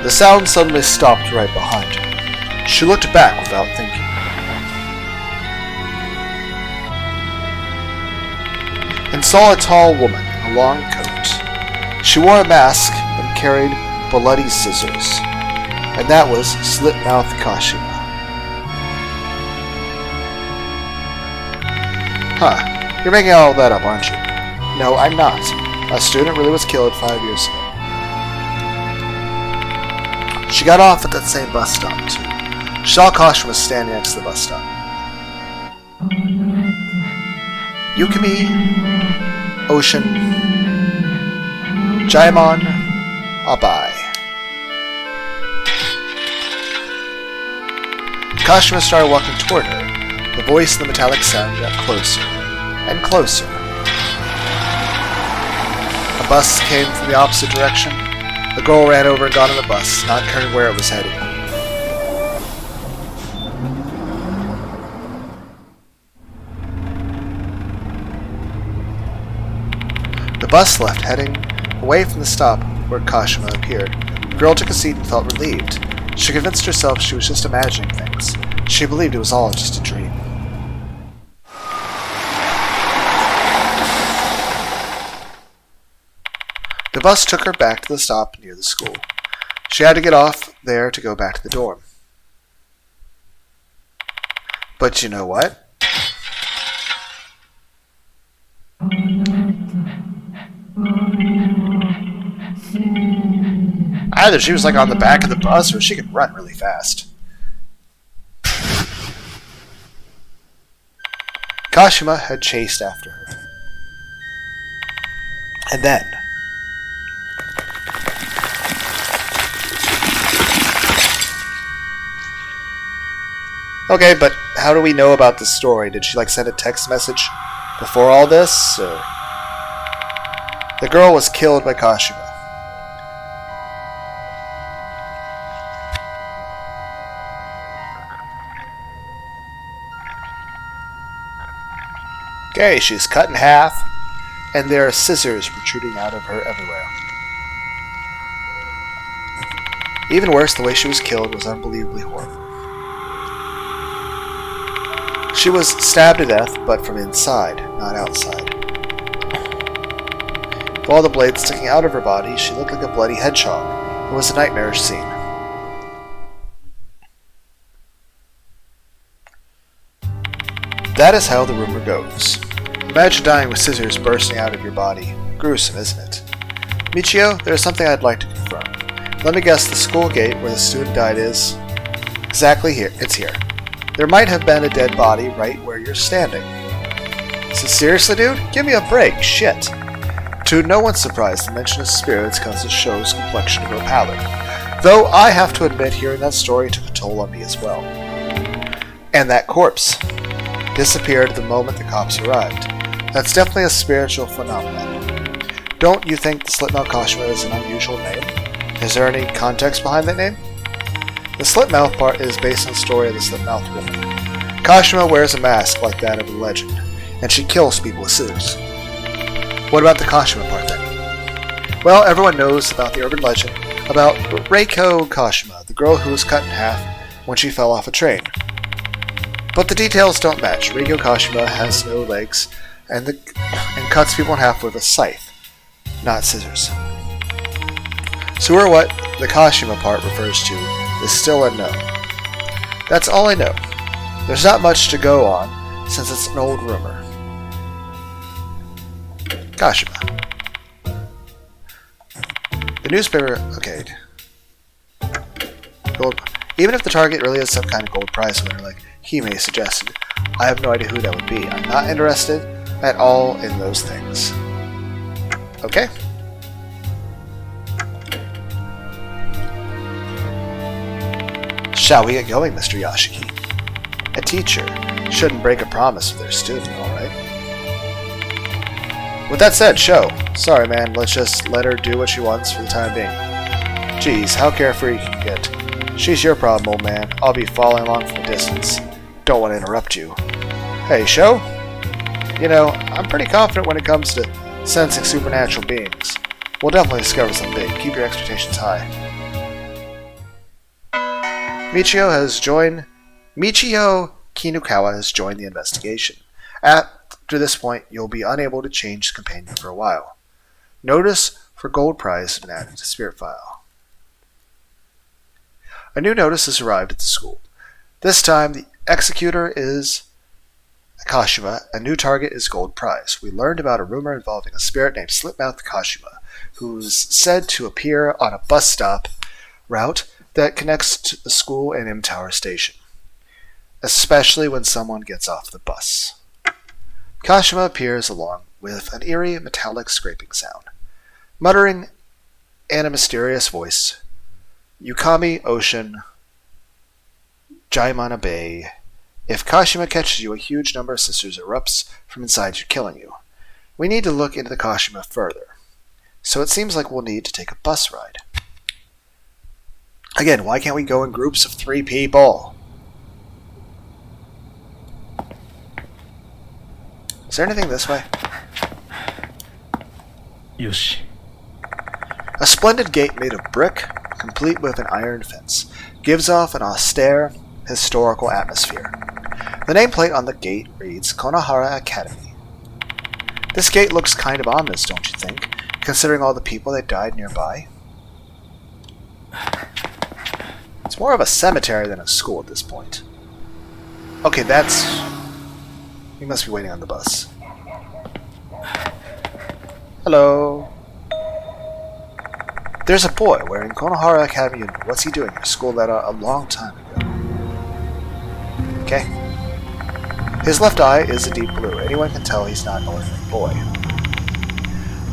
Speaker 1: The sound suddenly stopped right behind her. She looked back without thinking. And saw a tall woman in a long coat. She wore a mask and carried bloody scissors. And that was Slitmouth Kashima. Huh, you're making all that up, aren't you? No, I'm not. A student really was killed 5 years ago. She got off at that same bus stop, too. She saw Kashima standing next to the bus stop. Yukimi, Ocean, Jaimon, Abai. Kashima started walking toward her. The voice and the metallic sound got closer and closer. A bus came from the opposite direction. The girl ran over and got on the bus, not caring where it was headed. The bus left, heading away from the stop where Kashima appeared. The girl took a seat and felt relieved. She convinced herself she was just imagining things. She believed it was all just a dream. The bus took her back to the stop near the school. She had to get off there to go back to the dorm. But you know what? Either she was like on the back of the bus or she could run really fast. Kashima had chased after her. And then... Okay, but how do we know about this story? Did she like send a text message before all this? Or... The girl was killed by Kashima. Okay, she's cut in half, and there are scissors protruding out of her everywhere. Even worse, the way she was killed was unbelievably horrible. She was stabbed to death, but from inside, not outside. With all the blades sticking out of her body, she looked like a bloody hedgehog. It was a nightmarish scene. That is how the rumor goes. Imagine dying with scissors bursting out of your body. Gruesome, isn't it? Michio, there is something I'd like to confirm. Let me guess, the school gate where the student died is... Exactly here. It's here. There might have been a dead body right where you're standing. So seriously, dude? Give me a break. Shit. To no one's surprise, the mention of spirits causes Sho's complexion to grow pallid. Though I have to admit, hearing that story took a toll on me as well. And that corpse disappeared the moment the cops arrived. That's definitely a spiritual phenomenon. Don't you think the Slitmouth Kashima is an unusual name? Is there any context behind that name? The Slitmouth part is based on the story of the Slitmouth woman. Kashima wears a mask like that of a legend, and she kills people with scissors. What about the Kashima part then? Well, everyone knows about the urban legend about Reiko Kashima, the girl who was cut in half when she fell off a train. But the details don't match. Reiko Kashima has no legs and cuts people in half with a scythe, not scissors. So what the Kashima part refers to is still unknown. That's all I know. There's not much to go on since it's an old rumor. Kashima. The newspaper... Okay. Gold. Even if the target really is some kind of gold prize winner like Hime suggested, I have no idea who that would be. I'm not interested at all in those things. Okay? Shall we get going, Mr. Yashiki? A teacher shouldn't break a promise with their student, alright? With that said, Sho. Sorry, man, let's just let her do what she wants for the time being. Jeez, how carefree can you get? She's your problem, old man. I'll be following along from a distance. Don't want to interrupt you. Hey, Sho? You know, I'm pretty confident when it comes to sensing supernatural beings. We'll definitely discover something big. Keep your expectations high. Michio Kinukawa has joined the investigation. After this point, you'll be unable to change the companion for a while. Notice for gold prize has been added to Spirit File. A new notice has arrived at the school. This time, the executor is Kashima. A new target is gold prize. We learned about a rumor involving a spirit named Slitmouth Kashima, who's said to appear on a bus stop route that connects to the school and M Tower Station, especially when someone gets off the bus. Kashima appears along with an eerie metallic scraping sound, muttering in a mysterious voice, Yukami Ocean, Jaimana Bay. If Kashima catches you, a huge number of sisters erupts from inside you, killing you. We need to look into the Kashima further, so it seems like we'll need to take a bus ride. Again, why can't we go in groups of 3 people? Is there anything this way?
Speaker 2: Yoshi.
Speaker 1: A splendid gate made of brick, complete with an iron fence, gives off an austere, historical atmosphere. The nameplate on the gate reads Konohara Academy. This gate looks kind of ominous, don't you think? considering all the people that died nearby. It's more of a cemetery than a school at this point. Okay, that's... He must be waiting on the bus. Hello. There's a boy wearing Konohara Academy uniform. What's he doing? School that a long time ago. Okay. His left eye is a deep blue. Anyone can tell he's not an ordinary boy.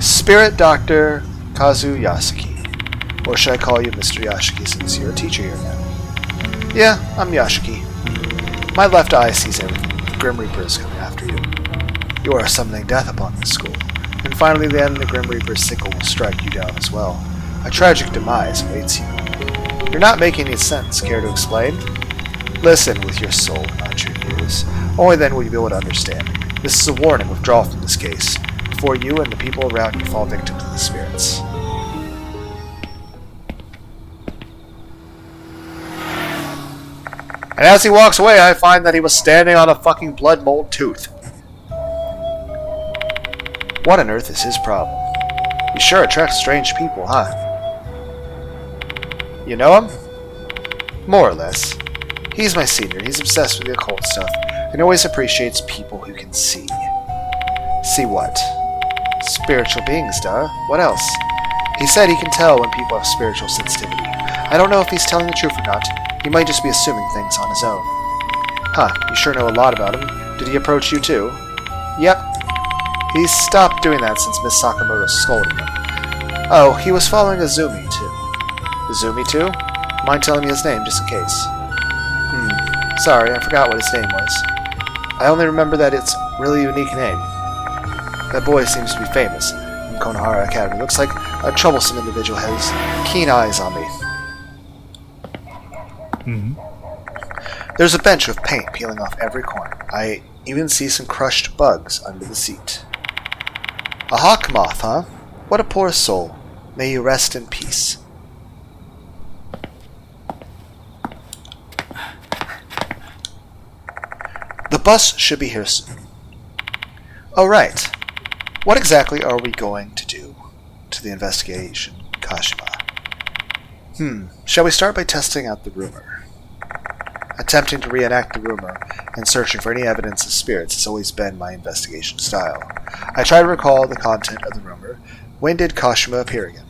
Speaker 1: Spirit Dr. Kazu Yasuki. Or should I call you Mr. Yasuki since you're a teacher here now? Yeah, I'm Yasuki. My left eye sees everything. The Grim Reaper is coming after you. You are summoning death upon this school. And finally then the Grim Reaper's sickle will strike you down as well. A tragic demise awaits you. You're not making any sense. Care to explain? Listen with your soul, not your ears. Only then will you be able to understand. This is a warning. Withdraw from this case, before you and the people around you fall victim to the spirits. And as he walks away, I find that he was standing on a fucking blood mold tooth. What on earth is his problem? He sure attracts strange people, huh? You know him? More or less. He's my senior. He's obsessed with the occult stuff and always appreciates people who can see. See what? Spiritual beings, duh. What else? He said he can tell when people have spiritual sensitivity. I don't know if he's telling the truth or not. He might just be assuming things on his own. Huh, you sure know a lot about him. Did he approach you too? Yep. He's stopped doing that since Miss Sakamoto scolded him. Oh, he was following Azumi too. Azumi too? Mind telling me his name just in case? Sorry, I forgot what his name was. I only remember that it's a really unique name. That boy seems to be famous in Konohara Academy. Looks like a troublesome individual has keen eyes on me. There's a bench of paint peeling off every corner. I even see some crushed bugs under the seat. A hawk moth, huh? What a poor soul. May you rest in peace. The bus should be here soon. Oh, right. What exactly are we going to do to the investigation, Kashima? Shall we start by testing out the rumor? Attempting to reenact the rumor and searching for any evidence of spirits has always been my investigation style. I try to recall the content of the rumor. When did Kashima appear again?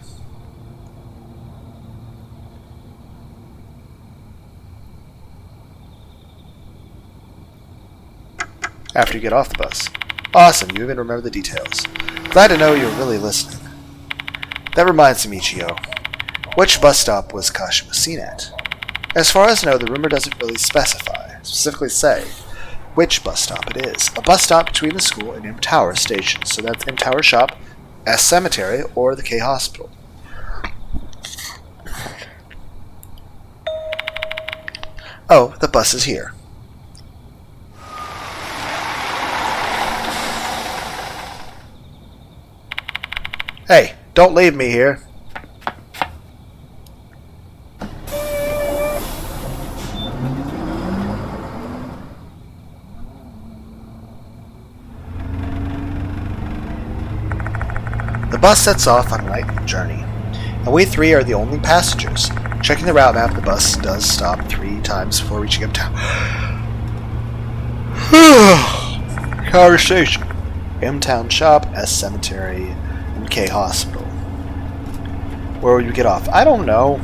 Speaker 1: After you get off the bus. Awesome, you even remember the details. Glad to know you're really listening. That reminds me, Michio. Which bus stop was Kashima seen at? As far as I know, the rumor doesn't really specifically say which bus stop it is. A bus stop between the school and M Tower station, so that's M Tower Shop, S Cemetery, or the K Hospital. Oh, the bus is here. Hey, don't leave me here. The bus sets off on a night journey, and we three are the only passengers. Checking the route map, the bus does stop 3 times before reaching M-Town. Tower Station, M-Town Shop, S Cemetery, and K Hospital. Where would you get off? I don't know.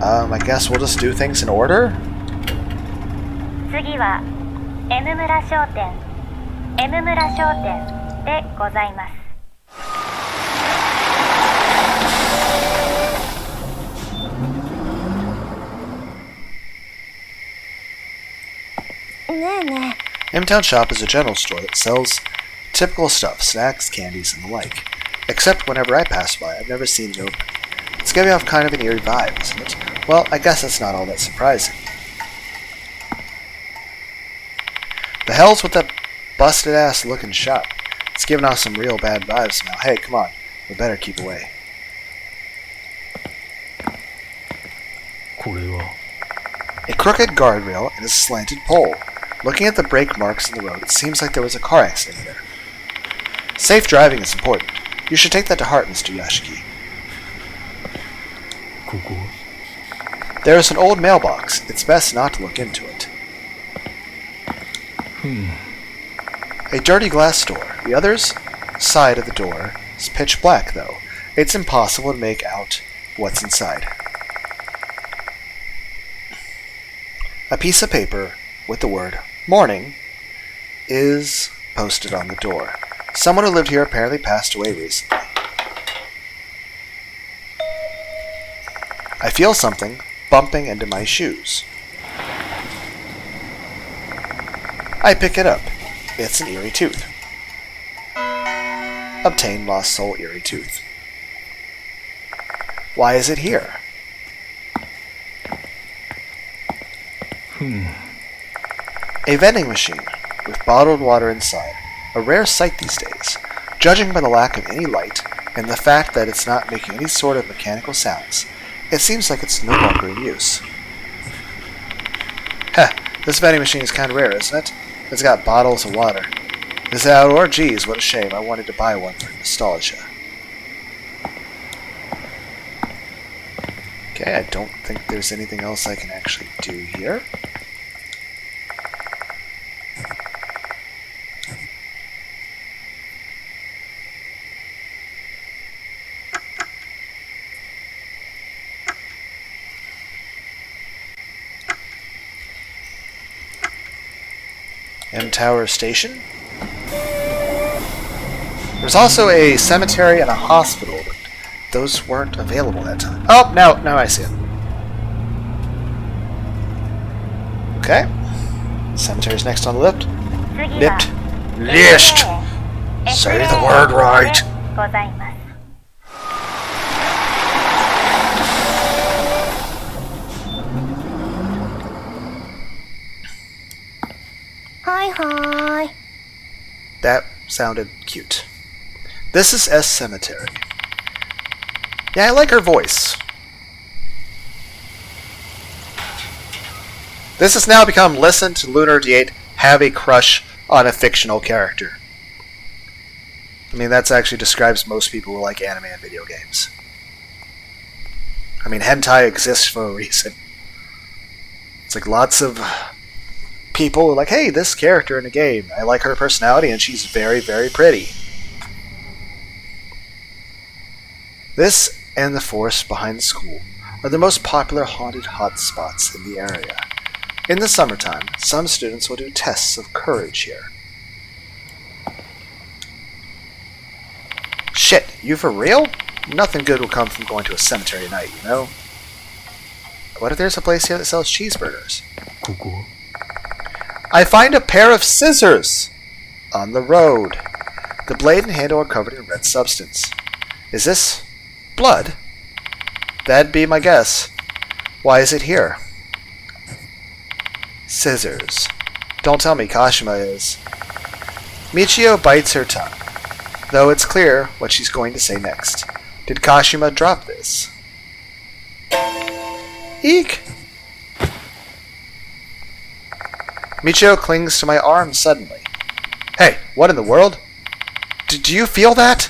Speaker 1: I guess we'll just do things in order?
Speaker 3: 次は M 村商店 M 村商店でございます。
Speaker 1: M-Town Shop is a general store that sells typical stuff, snacks, candies, and the like. Except whenever I pass by, I've never seen it open. It's giving off kind of an eerie vibe, isn't it? Well, I guess that's not all that surprising. The hell's with that busted-ass looking shop? It's giving off some real bad vibes now. Hey, come on. We better keep away. A crooked guardrail and a slanted pole. Looking at the brake marks in the road, it seems like there was a car accident there. Safe driving is important. You should take that to heart, Mr. Yashiki.
Speaker 2: ここ
Speaker 1: There is an old mailbox. It's best not to look into it. A dirty glass door. The other side of the door is pitch black, though. It's impossible to make out what's inside. A piece of paper with the word morning is posted on the door. Someone who lived here apparently passed away recently. I feel something bumping into my shoes. I pick it up. It's an eerie tooth. Obtain lost soul eerie tooth. Why is it here? A vending machine with bottled water inside. A rare sight these days, judging by the lack of any light and the fact that it's not making any sort of mechanical sounds. It seems like it's no longer in use. Heh, this vending machine is kind of rare, isn't it? It's got bottles of water. Is it outdoor? Geez, what a shame. I wanted to buy one for nostalgia. Okay, I don't think there's anything else I can actually do here. M Tower Station. There's also a cemetery and a hospital, but those weren't available that time. Oh, now I see it. Okay. Cemetery's next on the list.
Speaker 3: 次は
Speaker 1: List! Say the word right.
Speaker 3: ございます。はいはい。
Speaker 1: That sounded cute. This is S Cemetery. Yeah, I like her voice. This has now become listen to Lunar D8 have a crush on a fictional character. I mean, that actually describes most people who like anime and video games. I mean, hentai exists for a reason. It's like lots of people are like, hey, this character in a game, I like her personality and she's very, very pretty. This and the forest behind the school are the most popular haunted hotspots in the area. In the summertime, some students will do tests of courage here. Shit, you for real? Nothing good will come from going to a cemetery at night, you know? What if there's a place here that sells cheeseburgers?
Speaker 2: ここ
Speaker 1: I find a pair of scissors on the road. The blade and handle are covered in red substance. Is this blood? That'd be my guess. Why is it here? Scissors. Don't tell me Kashima is. Michio bites her tongue, though it's clear what she's going to say next. Did Kashima drop this? Eek! Michio clings to my arm suddenly. Hey, what in the world? Do you feel that?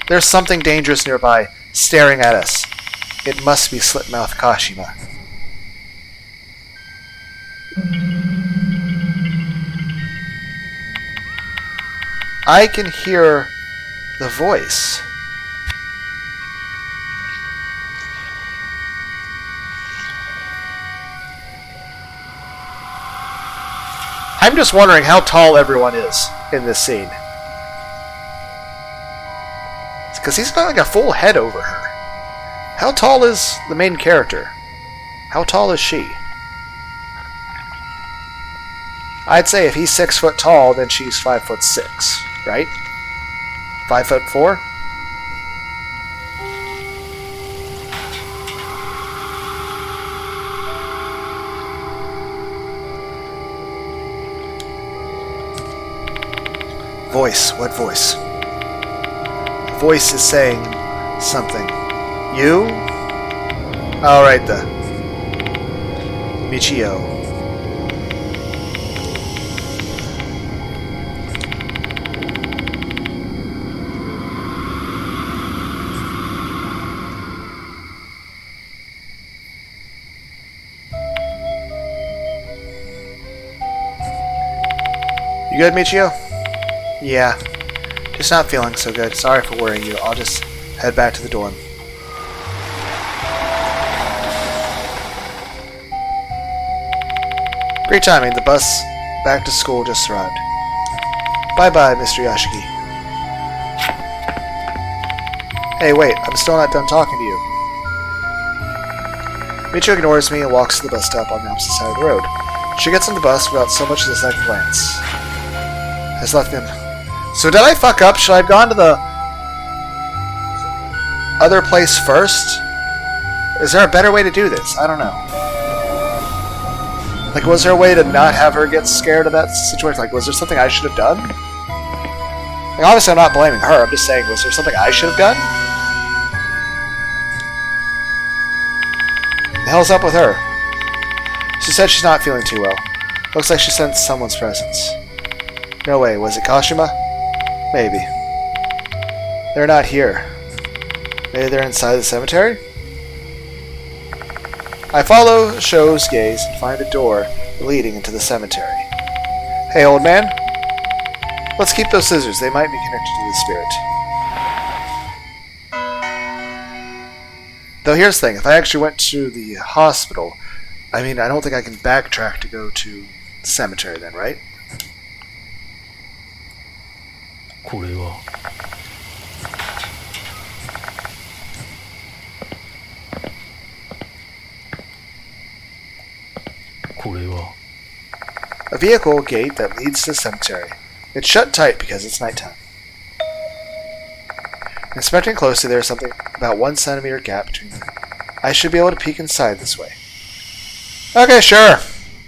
Speaker 1: There's something dangerous nearby, staring at us. It must be Slipmouth Kashima. I can hear the voice. I'm just wondering how tall everyone is in this scene. Because he's got like a full head over her. How tall is the main character? How tall is she? I'd say if he's 6 foot tall, then she's 5'6", right? 5'4"? Voice. What voice? The voice is saying something. You? Alright, the Michio. You good, Michio? Yeah. Just not feeling so good. Sorry for worrying you. I'll just head back to the dorm. Great timing. The bus back to school just arrived. Bye-bye, Mr. Yashiki. Hey, wait. I'm still not done talking to you. Michio ignores me and walks to the bus stop on the opposite side of the road. She gets on the bus without so much as a second glance. Has left him. So did I fuck up? Should I have gone to the other place first? Is there a better way to do this? I don't know. Like, was there a way to not have her get scared of that situation? Like, was there something I should have done? Like, obviously I'm not blaming her. I'm just saying, was there something I should have done? The hell's up with her? She said she's not feeling too well. Looks like she sensed someone's presence. No way, was it Kashima? Maybe. They're not here. Maybe they're inside the cemetery? I follow Sho's gaze and find a door leading into the cemetery. Hey, old man. Let's keep those scissors. They might be connected to the spirit. Though here's the thing. If I actually went to the hospital, I don't think I can backtrack to go to the cemetery then, right?
Speaker 2: これは
Speaker 1: A vehicle gate that leads to the cemetery. It's shut tight because it's nighttime. Inspecting closely, there's something about 1 centimeter gap between them. I should be able to peek inside this way. Okay, sure.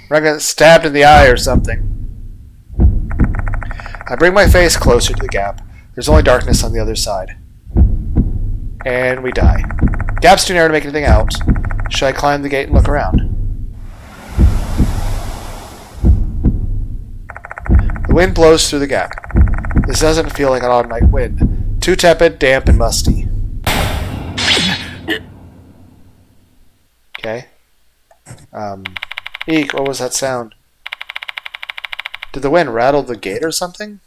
Speaker 1: We're gonna get stabbed in the eye or something. I bring my face closer to the gap. There's only darkness on the other side. And we die. Gap's too narrow to make anything out. Should I climb the gate and look around? The wind blows through the gap. This doesn't feel like an autumn night wind. Too tepid, damp, and musty. Okay. Eek, what was that sound? Did the wind rattle the gate or something?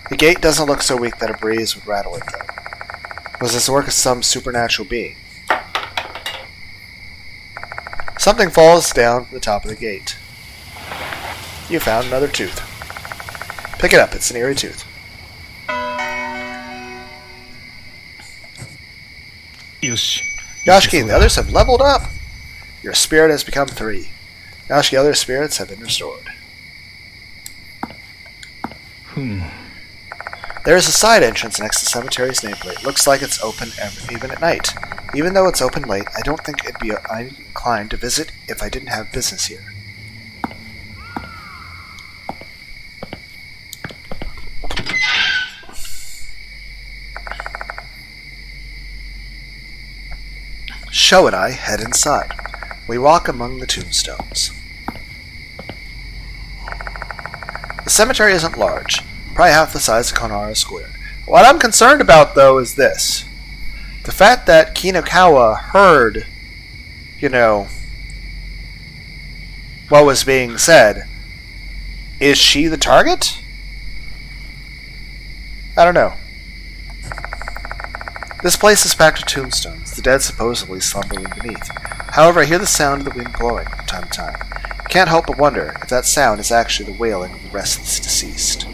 Speaker 1: The gate doesn't look so weak that a breeze would rattle it, though. Was this the work of some supernatural being? Something falls down from the top of the gate. You found another tooth. Pick it up, it's an eerie tooth. Yashiki and the others have leveled up! Your spirit has become 3. Yashiki, other spirits have been restored. There is a side entrance next to the cemetery's nameplate. Looks like it's open even at night. Even though it's open late, I don't think I'd be inclined to visit if I didn't have business here. Sho and I head inside. We walk among the tombstones. The cemetery isn't large, probably half the size of Konara Square. What I'm concerned about, though, is this. The fact that Kinokawa heard, what was being said. Is she the target? I don't know. This place is packed with tombstones, the dead supposedly slumbering beneath. However, I hear the sound of the wind blowing from time to time. Can't help but wonder if that sound is actually the wailing of the restless deceased.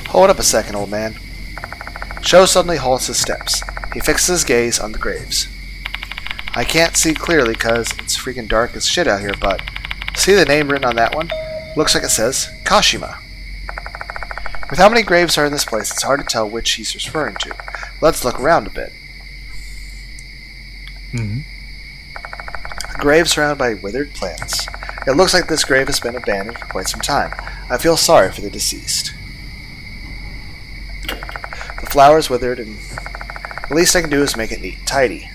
Speaker 1: Hold up a second, old man. Sho suddenly halts his steps. He fixes his gaze on the graves. I can't see clearly because it's freaking dark as shit out here, but see the name written on that one? Looks like it says Kashima. With how many graves are in this place, it's hard to tell which he's referring to. Let's look around a bit. A grave surrounded by withered plants. It looks like this grave has been abandoned for quite some time. I feel sorry for the deceased. The flowers withered, and the least I can do is make it neat and tidy.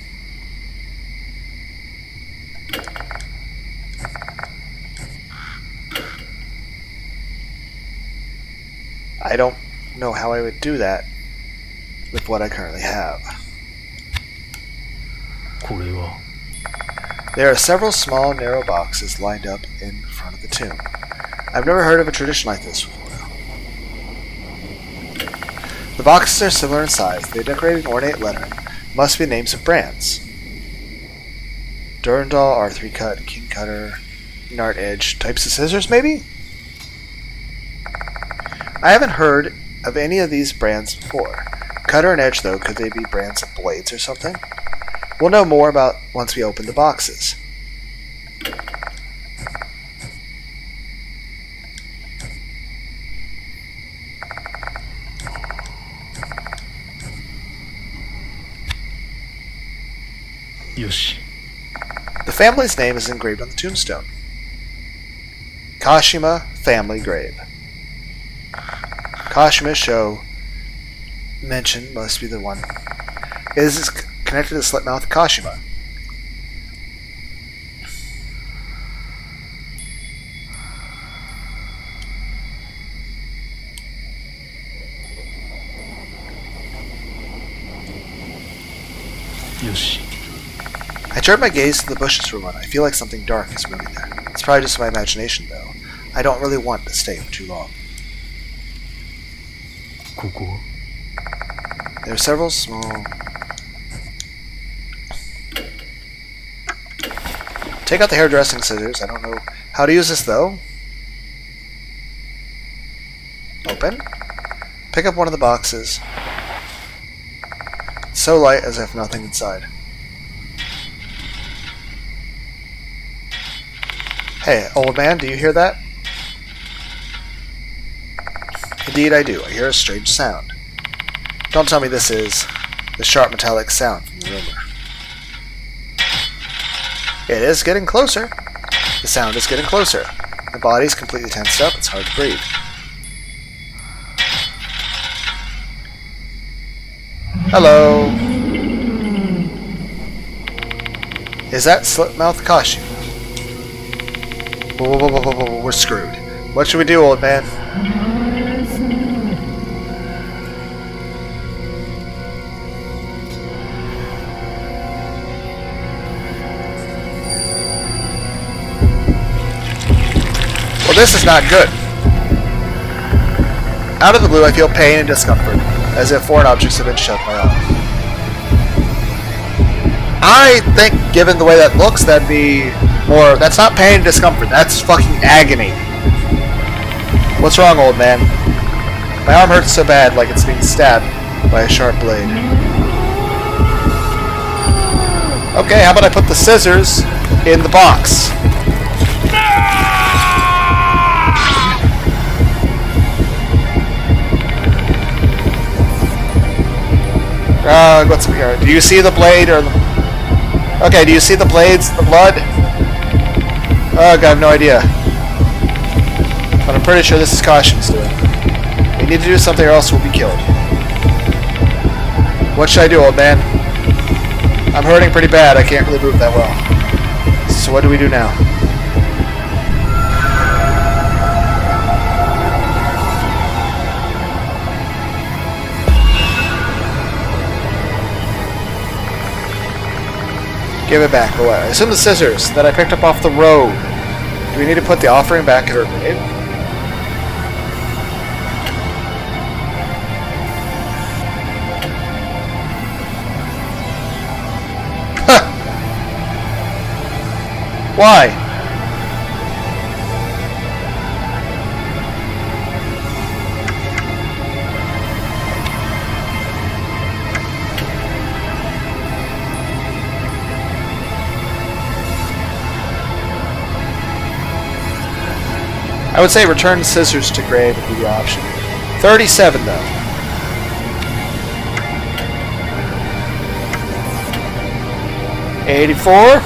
Speaker 1: I don't know how I would do that with what I currently have. There are several small, narrow boxes lined up in front of the tomb. I've never heard of a tradition like this before. The boxes are similar in size. They decorate in ornate lettering. Must be names of brands. Durandal, R3 Cut, King Cutter, Nart Edge. Types of scissors, maybe? I haven't heard of any of these brands before. Cutter and Edge, though, could they be brands of blades or something? We'll know more about once we open the boxes.
Speaker 2: Yoshi.
Speaker 1: The family's name is engraved on the tombstone. Kashima Family Grave. Kashima show mentioned must be the one. It is connected to Slipmouth Kashima.
Speaker 2: Yoshi.
Speaker 1: I turn my gaze to the bushes for a moment. I feel like something dark is moving there. It's probably just my imagination, though. I don't really want to stay for too long.
Speaker 2: ここ
Speaker 1: There are several small... Take out the hairdressing scissors. I don't know how to use this, though. Open. Pick up one of the boxes. It's so light as if nothing inside. Hey, old man, do you hear that? Indeed I do. I hear a strange sound. Don't tell me this is the sharp metallic sound from the rumor. It is getting closer. The sound is getting closer. My body's completely tensed up. It's hard to breathe. Hello. Is that Slipmouth Kashima? Whoa, we're screwed. What should we do, old man? Well, this is not good. Out of the blue, I feel pain and discomfort, as if foreign objects have been shoved in my arm. I think, given the way that looks, that'd be more... That's not pain and discomfort, that's fucking agony. What's wrong, old man? My arm hurts so bad, like it's being stabbed by a sharp blade. Okay, how about I put the scissors in the box? What's up here? Do you see the blade or the... Okay, do you see the blades, the blood? Ugh, I have no idea. But I'm pretty sure this is Kashima's doing. We need to do something or else we'll be killed. What should I do, old man? I'm hurting pretty bad. I can't really move that well. So what do we do now? Give it back. But what? I assume the scissors that I picked up off the road. Do we need to put the offering back in her grave? Huh! Why? I would say return scissors to grave would be the option. 37 though. $84.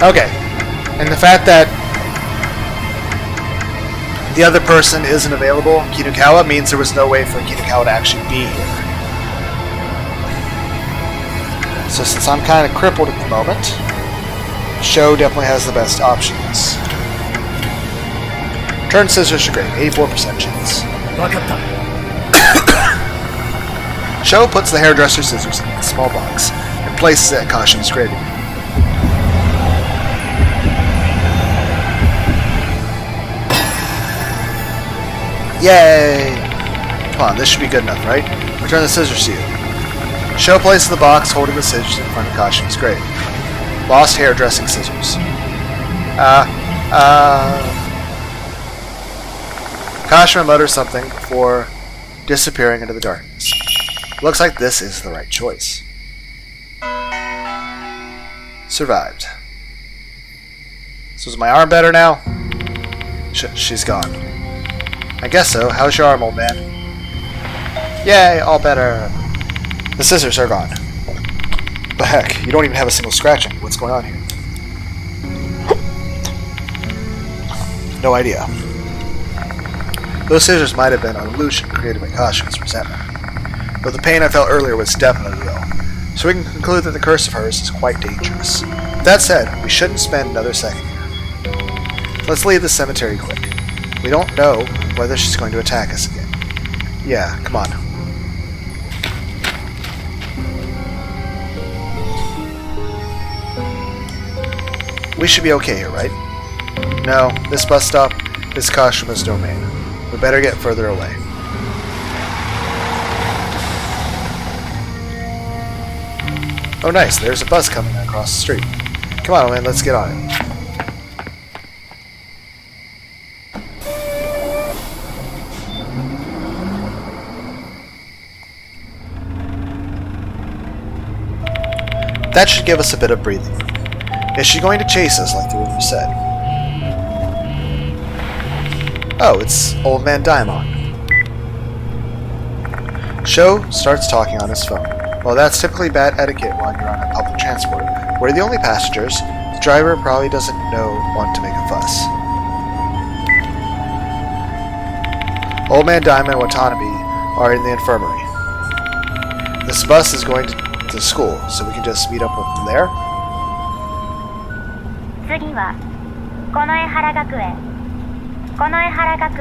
Speaker 1: Okay. And the fact that the other person isn't available, Kinukawa, means there was no way for Kinukawa to actually be here. So since I'm kind of crippled at the moment, Show definitely has the best options. Turn scissors to grave, 84% chance.
Speaker 2: わかった。
Speaker 1: Show puts the hairdresser scissors in a small box and places it at Caution's grave. Yay! Come on, this should be good enough, right? Return the scissors to you. Show places the box holding the scissors in front of Caution's grave. Lost hairdressing scissors. Caution mutters something before disappearing into the darkness. Looks like this is the right choice. Survived. So is my arm better now? She's gone. I guess so. How's your arm, old man? Yay, all better. The scissors are gone. The heck? You don't even have a single scratch on you. What's going on here? No idea. Those scissors might have been an illusion created by Caution's resentment. But the pain I felt earlier was definitely real. So we can conclude that the curse of hers is quite dangerous. That said, we shouldn't spend another second here. Let's leave the cemetery quick. We don't know whether she's going to attack us again. Yeah, come on. We should be okay here, right? No, this bus stop is Kashima's domain. We better get further away. Oh nice, there's a bus coming across the street. Come on, man, let's get on it. That should give us a bit of breathing room. Is she going to chase us like the rumor said? Oh, it's Old Man Daimon. Sho starts talking on his phone. Well, that's typically bad etiquette while you're on a public transport. We're the only passengers. The driver probably doesn't want to make a fuss. Old Man Daimon and Watanabe are in the infirmary. This bus is going to school, so we can just meet up with them there.
Speaker 3: 次は近衛原学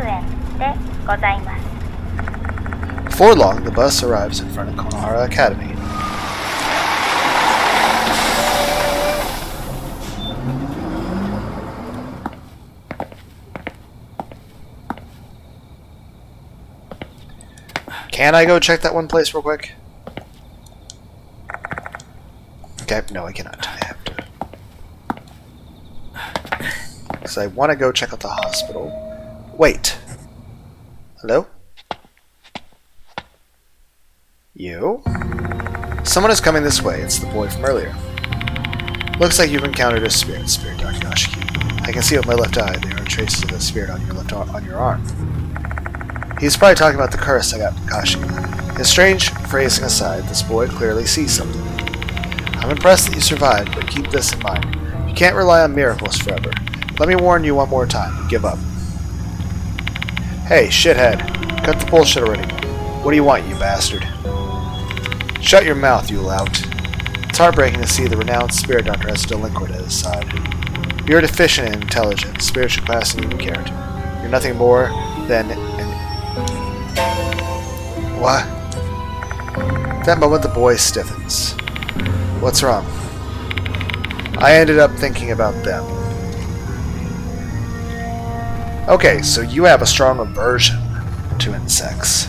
Speaker 3: 園でございます。
Speaker 1: Before long, the bus arrives in front of Konohara Academy. Can I go check that one place real quick? Okay, no, I cannot. I have to. Because I want to go check out the hospital. Wait. Hello? You? Someone is coming this way. It's the boy from earlier. Looks like you've encountered a spirit, Dr. Yoshiki. I can see with my left eye there are traces of a spirit on your arm. He's probably talking about the curse I got from Kashima. His strange phrasing aside, this boy clearly sees something. I'm impressed that you survived, but keep this in mind. You can't rely on miracles forever. Let me warn you one more time. Give up. Hey, shithead. Cut the bullshit already. What do you want, you bastard? Shut your mouth, you lout. It's heartbreaking to see the renowned spirit doctor has a delinquent at his side. You're deficient in intelligence, spiritual capacity, and character. You're nothing more than an... What? At that moment, the boy stiffens. What's wrong? I ended up thinking about them. Okay, so you have a strong aversion to insects.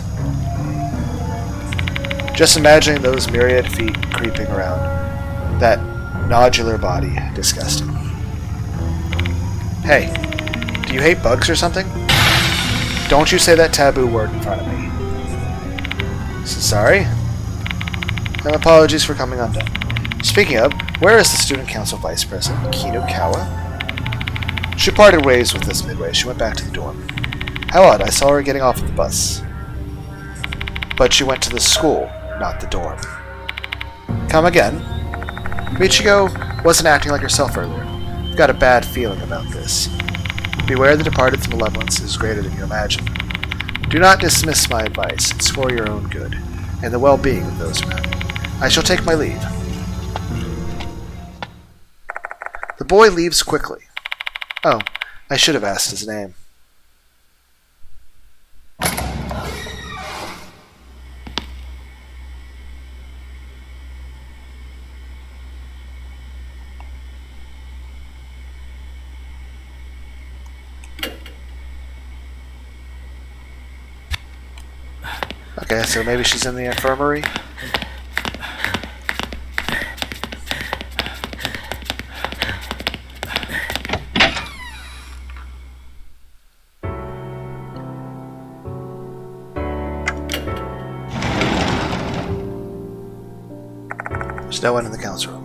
Speaker 1: Just imagining those myriad feet creeping around that nodular body. Disgusting. Hey, do you hate bugs or something? Don't you say that taboo word in front of me. Sorry? And apologies for coming undone. Speaking of, where is the student council vice president, Kinukawa? She parted ways with us midway. She went back to the dorm. How odd, I saw her getting off at the bus. But she went to the school, not the dorm. Come again? Michiko wasn't acting like herself earlier. I've got a bad feeling about this. Beware the departed's malevolence is greater than you imagine. Do not dismiss my advice. It's for your own good, and the well-being of those around you. I shall take my leave. The boy leaves quickly. Oh, I should have asked his name. Okay, so maybe she's in the infirmary? There's no one in the council room.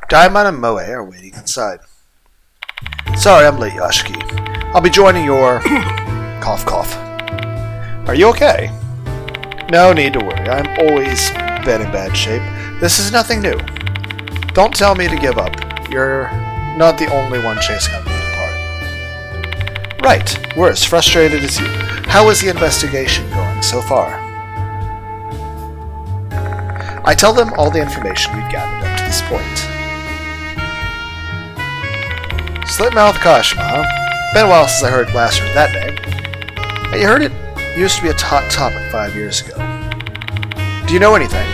Speaker 1: Daimon and Moe are waiting inside. Sorry, I'm late, Yashiki. I'll be joining your... cough cough. Are you okay? No need to worry. I'm always been in bad shape. This is nothing new. Don't tell me to give up. You're not the only one chasing me apart. Right. We're as frustrated as you. How is the investigation going so far? I tell them all the information we've gathered up to this point. Slitmouth Kashima, huh? Been a while since I last heard that name. Hey, you heard it? It used to be a hot topic 5 years ago. Do you know anything?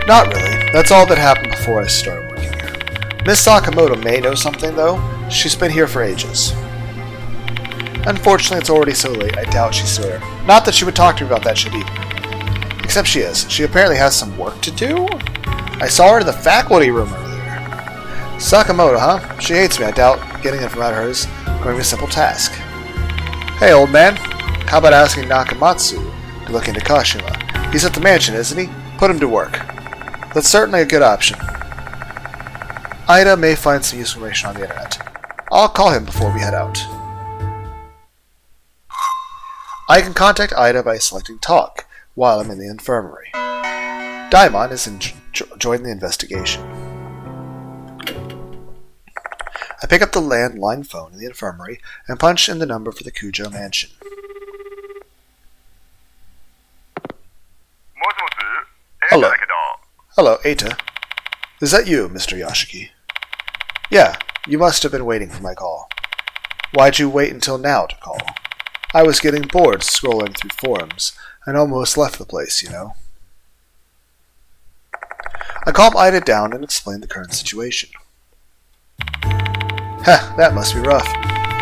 Speaker 1: Not really. That's all that happened before I started working here. Miss Sakamoto may know something, though. She's been here for ages. Unfortunately, it's already so late, I doubt she's there. Not that she would talk to me about that shit either. Except she is. She apparently has some work to do? I saw her in the faculty room earlier. Sakamoto, huh? She hates me. I doubt getting it from out her is going to be a simple task. Hey, old man. How about asking Nakamatsu to look into Kashima? He's at the mansion, isn't he? Put him to work. That's certainly a good option. Ida may find some useful information on the internet. I'll call him before we head out. I can contact Ida by selecting Talk while I'm in the infirmary. Daimon is joining the investigation. I pick up the landline phone in the infirmary and punch in the number for the Kujo mansion. Hello. Hello, Eita. Is that you, Mr. Yashiki? Yeah, you must have been waiting for my call. Why'd you wait until now to call? I was getting bored scrolling through forums and almost left the place, you know. I calm Ida down and explain the current situation. Heh, that must be rough.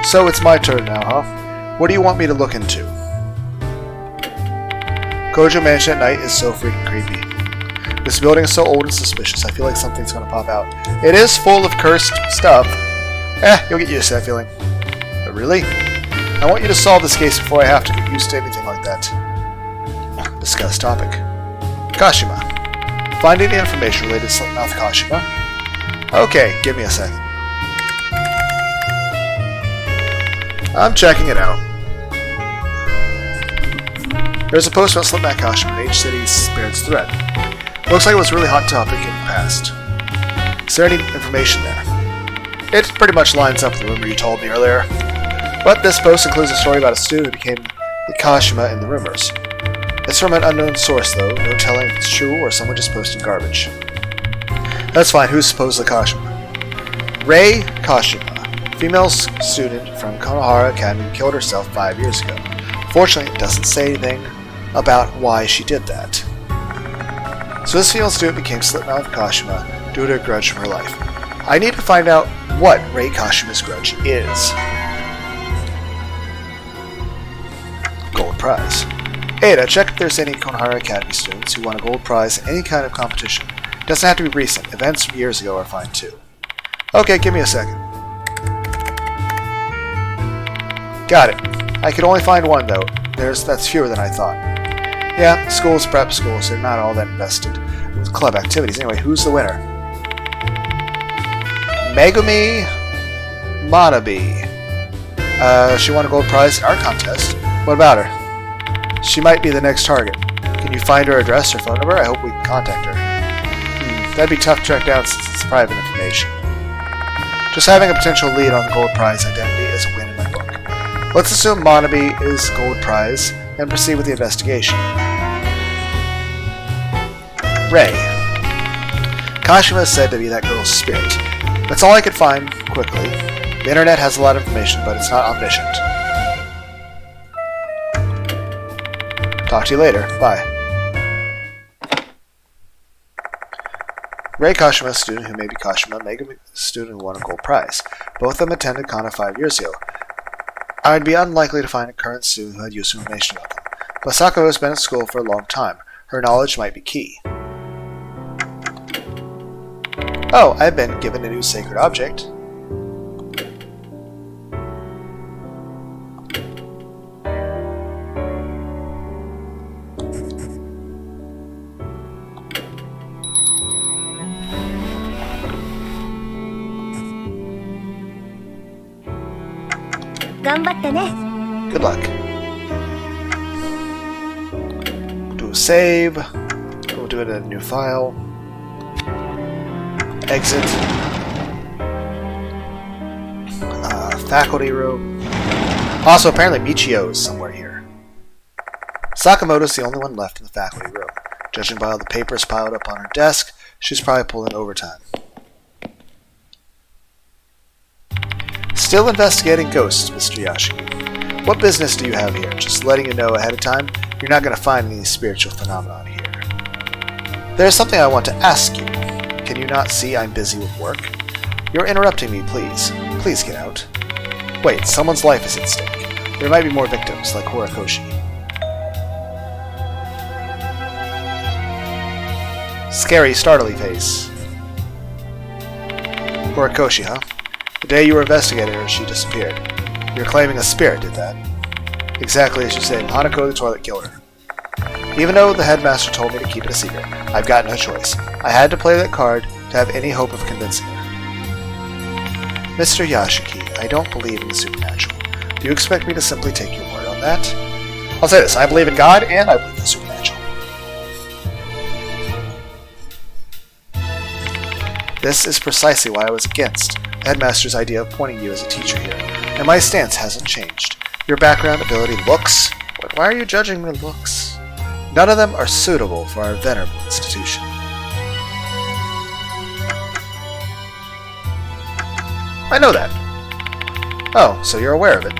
Speaker 1: So it's my turn now, huh? What do you want me to look into? Kojo Mansion at night is so freaking creepy. This building is so old and suspicious, I feel like something's gonna pop out. It is full of cursed stuff. You'll get used to that feeling. But really? I want you to solve this case before I have to get used to anything like that. Discuss topic. Kashima. Finding the information related to Slitmouth Kashima. Okay, give me a second. I'm checking it out. There's a post about Slitmouth Kashima in H City's Spirits thread. Looks like it was a really hot topic in the past. Is there any information there? It pretty much lines up with the rumor you told me earlier. But this post includes a story about a student who became the Kashima in the rumors. It's from an unknown source, though, no telling if it's true or someone just posting garbage. That's fine, who's supposedly Kashima? Rei Kashima, female student from Konohara Academy, killed herself 5 years ago. Fortunately, it doesn't say anything about why she did that. So this female student became Slitmouth Kashima due to a grudge from her life. I need to find out what Rei Kashima's grudge is. Gold prize. Ada, check if there's any Konohara Academy students who won a gold prize in any kind of competition. Doesn't have to be recent. Events from years ago are fine too. Okay, give me a second. Got it. I could only find one though. That's fewer than I thought. Yeah, school's prep school, so they're not all that invested with club activities. Anyway, who's the winner? Megumi Manabe. She won a gold prize in art contest. What about her? She might be the next target. Can you find her address or phone number? I hope we can contact her. That'd be tough to track down since it's private information. Just having a potential lead on the gold prize identity is a win in my book. Let's assume Manabe is gold prize and proceed with the investigation. Ray. Kashima is said to be that girl's spirit. That's all I could find quickly. The internet has a lot of information, but it's not omniscient. Talk to you later. Bye. Ray Kashima, a student who may be Kashima, Megumi, a student who won a gold prize. Both of them attended Kana 5 years ago. I'd be unlikely to find a current student who had useful information about them. But Sakura has been at school for a long time. Her knowledge might be key. Oh, I've been given a new sacred object. Good luck. Do a save. Go do it in a new file. Exit. Faculty room. Also, apparently Michio is somewhere here. Sakamoto's the only one left in the faculty room. Judging by all the papers piled up on her desk, she's probably pulling overtime. Still investigating ghosts, Mr. Yashiki. What business do you have here? Just letting you know ahead of time, you're not going to find any spiritual phenomenon here. There's something I want to ask you. Can you not see I'm busy with work? You're interrupting me, please. Please get out. Wait, someone's life is at stake. There might be more victims, like Horikoshi. Scary, startly face. Horikoshi, huh? The day you were investigating her, she disappeared. You're claiming a spirit did that. Exactly as you said, Hanako the toilet killed her. Even though the headmaster told me to keep it a secret, I've got no choice. I had to play that card to have any hope of convincing her. Mr. Yashiki, I don't believe in the supernatural. Do you expect me to simply take your word on that? I'll say this, I believe in God and I believe in the supernatural. This is precisely why I was against the headmaster's idea of appointing you as a teacher here, and my stance hasn't changed. Your background, ability, looks? Why are you judging my looks? None of them are suitable for our venerable institution. I know that. Oh, so you're aware of it.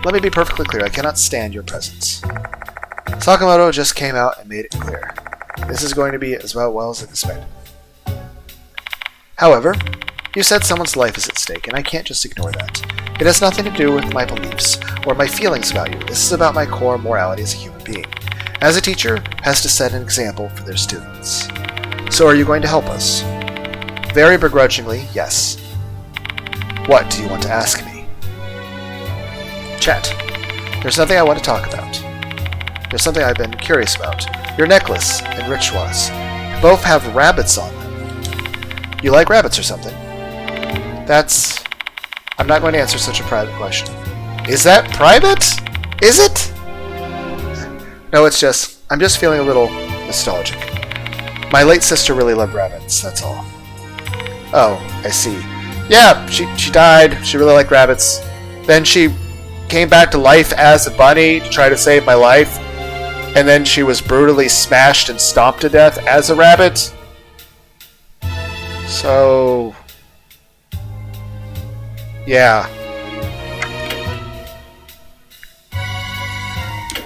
Speaker 1: Let me be perfectly clear, I cannot stand your presence. Sakamoto just came out and made it clear. This is going to be as well as expected. However, you said someone's life is at stake, and I can't just ignore that. It has nothing to do with my beliefs or my feelings about you. This is about my core morality as a human being. As a teacher, has to set an example for their students. So are you going to help us? Very begrudgingly, yes. What do you want to ask me? Chat. There's something I want to talk about. There's something I've been curious about. Your necklace and rituals both have rabbits on them. You like rabbits or something? I'm not going to answer such a private question. Is that private? Is it? No, it's just, I'm just feeling a little nostalgic. My late sister really loved rabbits, that's all. Oh, I see. Yeah, she died, she really liked rabbits. Then she came back to life as a bunny to try to save my life. And then she was brutally smashed and stomped to death as a rabbit. So... yeah.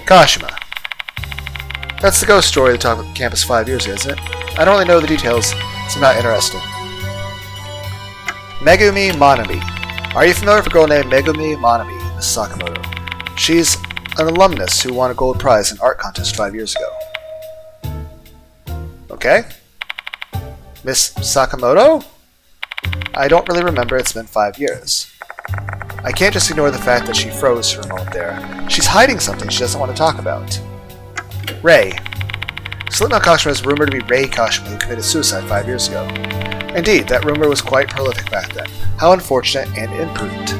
Speaker 1: Kashima. That's the ghost story they talked about Campus 5 years ago, isn't it? I don't really know the details, so I'm not interested. Megumi Manabe. Are you familiar with a girl named Megumi Manabe, Miss Sakamoto? She's an alumnus who won a gold prize in art contest 5 years ago. Okay. Miss Sakamoto? I don't really remember, it's been 5 years. I can't just ignore the fact that she froze for a moment there. She's hiding something she doesn't want to talk about. Ray, Slipknot Kashima is rumored to be Rei Kashima, who committed suicide 5 years ago. Indeed, that rumor was quite prolific back then. How unfortunate and imprudent.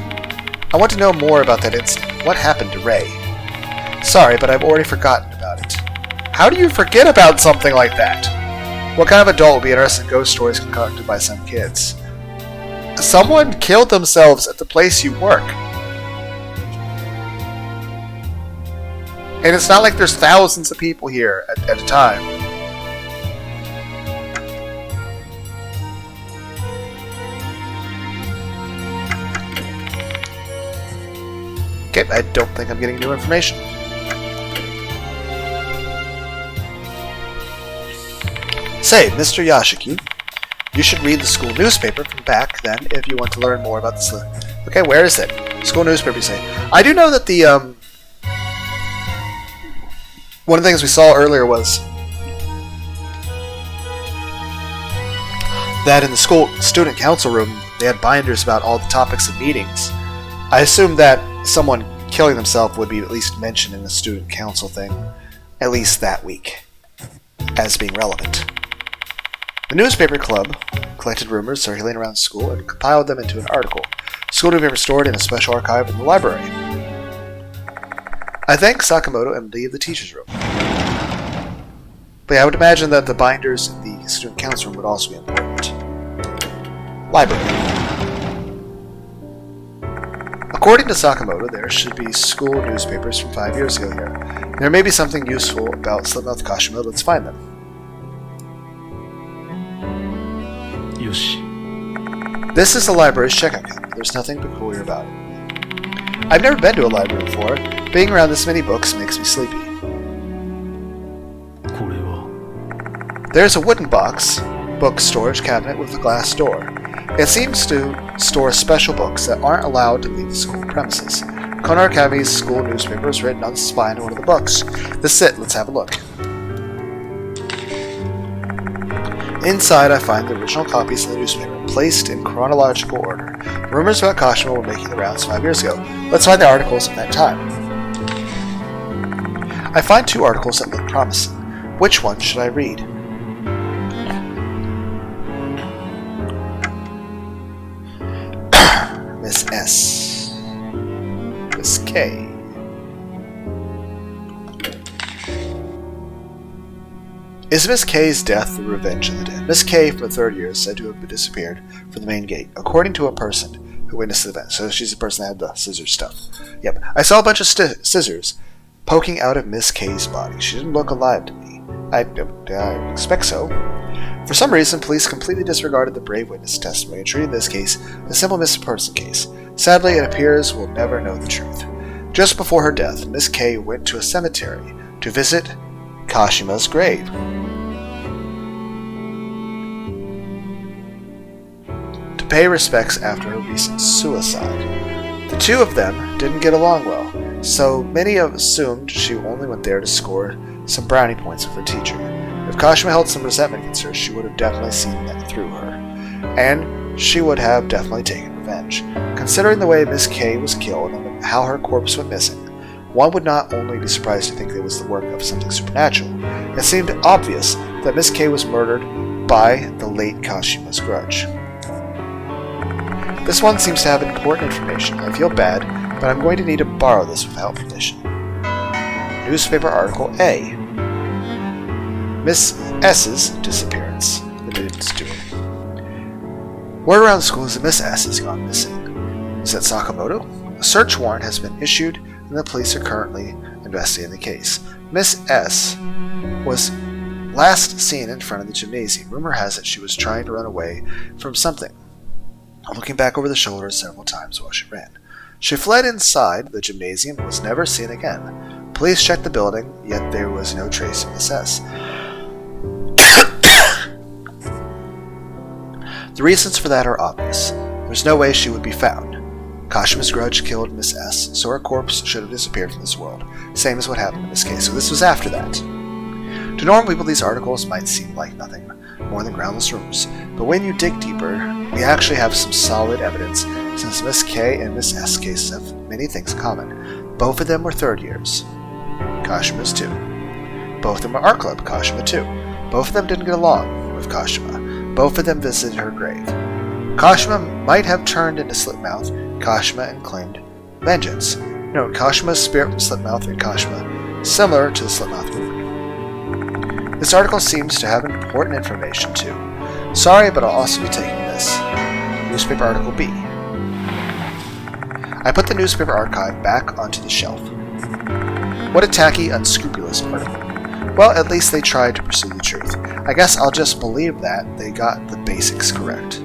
Speaker 1: I want to know more about that incident. What happened to Rei? Sorry, but I've already forgotten about it. How do you forget about something like that? What kind of adult would be interested in ghost stories concocted by some kids? Someone killed themselves at the place you work. And it's not like there's thousands of people here at a time. Okay, I don't think I'm getting new information. Say, Mr. Yashiki, you should read the school newspaper from back then if you want to learn more about this. Okay, where is it? School newspaper, you say. I do know that the, one of the things we saw earlier was that in the school student council room, they had binders about all the topics of meetings. I assume that someone killing themselves would be at least mentioned in the student council thing, at least that week, as being relevant. The newspaper club collected rumors circulating around school and compiled them into an article. School newspaper stored in a special archive in the library. I thank Sakamoto and leave the teacher's room. But yeah, I would imagine that the binders in the student council room would also be important. Library. According to Sakamoto, there should be school newspapers from 5 years ago here. There may be something useful about Slipknot Kashima. Let's find them.
Speaker 2: よし
Speaker 1: This is the library's checkout counter. There's nothing peculiar about it. I've never been to a library before. Being around this many books makes me sleepy.
Speaker 2: これは
Speaker 1: There's a wooden box, book storage cabinet with a glass door. It seems to store special books that aren't allowed to leave the school premises. Konar Academy's school newspaper is written on the spine of one of the books. This is it. Let's have a look. Inside, I find the original copies of the newspaper, placed in chronological order. Rumors about Kashima were making the rounds 5 years ago. Let's find the articles of that time. I find 2 articles that look promising. Which one should I read? Miss S. Miss K. Is Miss K's death the revenge of the dead? Miss K from the 3rd year is said to have disappeared from the main gate, according to a person who witnessed the event. So she's the person that had the scissors stuff. Yep. I saw a bunch of scissors poking out of Miss K's body. She didn't look alive to me. I expect so. For some reason, police completely disregarded the brave witness testimony and treated this case a simple missing person case. Sadly, it appears we'll never know the truth. Just before her death, Miss K went to a cemetery to visit Kashima's grave. To pay respects after her recent suicide. The 2 of them didn't get along well, so many have assumed she only went there to score some brownie points with her teacher. If Kashima held some resentment against her, she would have definitely seen that through her, and she would have definitely taken revenge. Considering the way Miss K was killed and how her corpse went missing, one would not only be surprised to think it was the work of something supernatural. It seemed obvious that Miss K was murdered by the late Kashima's grudge. This one seems to have important information. I feel bad, but I'm going to need to borrow this without permission. Newspaper article A. Miss S's disappearance. The dude's doing. Word around school is that Miss S has gone missing. Is that Sakamoto? A search warrant has been issued, and the police are currently investigating the case. Miss S was last seen in front of the gymnasium. Rumor has it she was trying to run away from something, looking back over the shoulder several times while she ran. She fled inside the gymnasium and was never seen again. Police checked the building, yet there was no trace of Miss S. The reasons for that are obvious. There's no way she would be found. Kashima's grudge killed Miss S, so her corpse should have disappeared from this world, same as what happened in this case, so this was after that. To normal people, these articles might seem like nothing more than groundless rumors, but when you dig deeper, we actually have some solid evidence, since Miss K and Miss S cases have many things in common. Both of them were 3rd years. Kashima's too. Both of them are art club, Kashima too. Both of them didn't get along with Kashima. Both of them visited her grave. Kashima might have turned into Slipmouth, Kashima and claimed vengeance. Note, Kashima's spirit from Slipmouth and Kashima, similar to the Slipmouth moon. This article seems to have important information too. Sorry, but I'll also be taking this. Newspaper article B. I put the newspaper archive back onto the shelf. What a tacky, unscrupulous article. Well, at least they tried to pursue the truth. I guess I'll just believe that they got the basics correct.